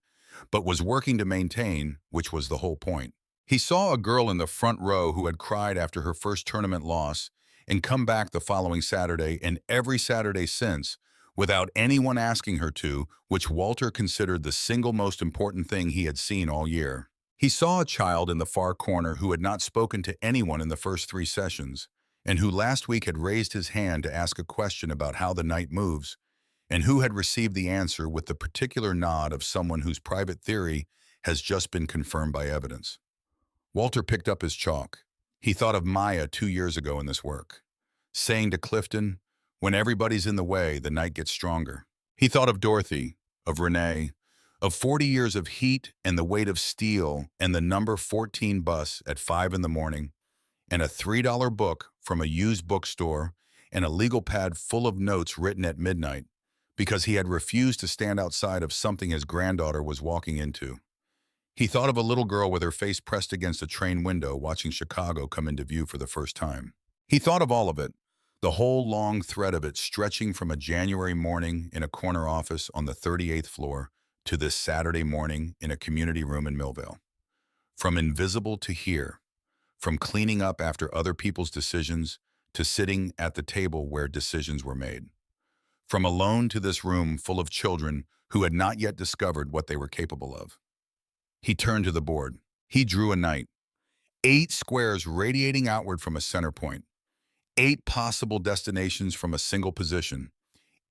but was working to maintain, which was the whole point. He saw a girl in the front row who had cried after her first tournament loss and come back the following Saturday and every Saturday since without anyone asking her to, which Walter considered the single most important thing he had seen all year. He saw a child in the far corner who had not spoken to anyone in the first 3 sessions, and who last week had raised his hand to ask a question about how the night moves, and who had received the answer with the particular nod of someone whose private theory has just been confirmed by evidence. Walter picked up his chalk. He thought of Maya 2 years ago in this work, saying to Clifton, "When everybody's in the way, the night gets stronger." He thought of Dorothy, of Renee, of 40 years of heat and the weight of steel and the number 14 bus at 5 in the morning, and a $3 book from a used bookstore and a legal pad full of notes written at midnight because he had refused to stand outside of something his granddaughter was walking into. He thought of a little girl with her face pressed against a train window watching Chicago come into view for the first time. He thought of all of it, the whole long thread of it stretching from a January morning in a corner office on the 38th floor to this Saturday morning in a community room in Millvale. From invisible to here, from cleaning up after other people's decisions to sitting at the table where decisions were made. From alone to this room full of children who had not yet discovered what they were capable of. He turned to the board. He drew a knight. 8 squares radiating outward from a center point. 8 possible destinations from a single position.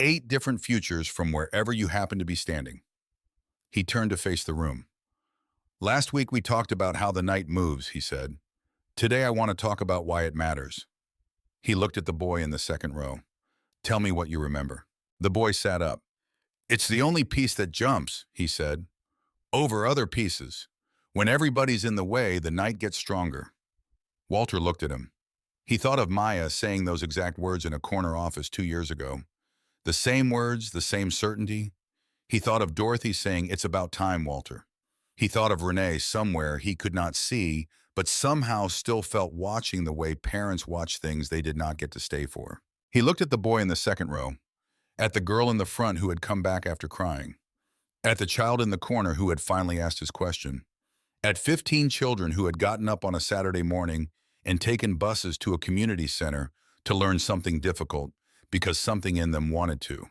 8 different futures from wherever you happen to be standing. He turned to face the room. "Last week we talked about how the night moves," he said. "Today I want to talk about why it matters." He looked at the boy in the second row. "Tell me what you remember." The boy sat up. "It's the only piece that jumps," he said, "over other pieces. When everybody's in the way, the night gets stronger." Walter looked at him. He thought of Maya saying those exact words in a corner office 2 years ago. The same words, the same certainty. He thought of Dorothy saying, "It's about time, Walter." He thought of Renee somewhere he could not see, but somehow still felt watching the way parents watch things they did not get to stay for. He looked at the boy in the second row, at the girl in the front who had come back after crying, at the child in the corner who had finally asked his question, at 15 children who had gotten up on a Saturday morning and taken buses to a community center to learn something difficult because something in them wanted to.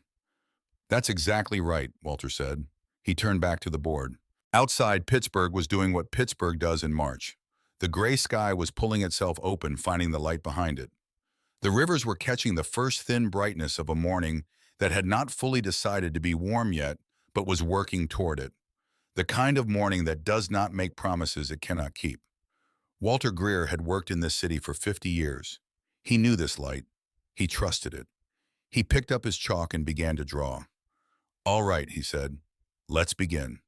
"That's exactly right," Walter said. He turned back to the board. Outside, Pittsburgh was doing what Pittsburgh does in March. The gray sky was pulling itself open, finding the light behind it. The rivers were catching the first thin brightness of a morning that had not fully decided to be warm yet, but was working toward it. The kind of morning that does not make promises it cannot keep. Walter Greer had worked in this city for 50 years. He knew this light. He trusted it. He picked up his chalk and began to draw. "All right," he said. Let's begin.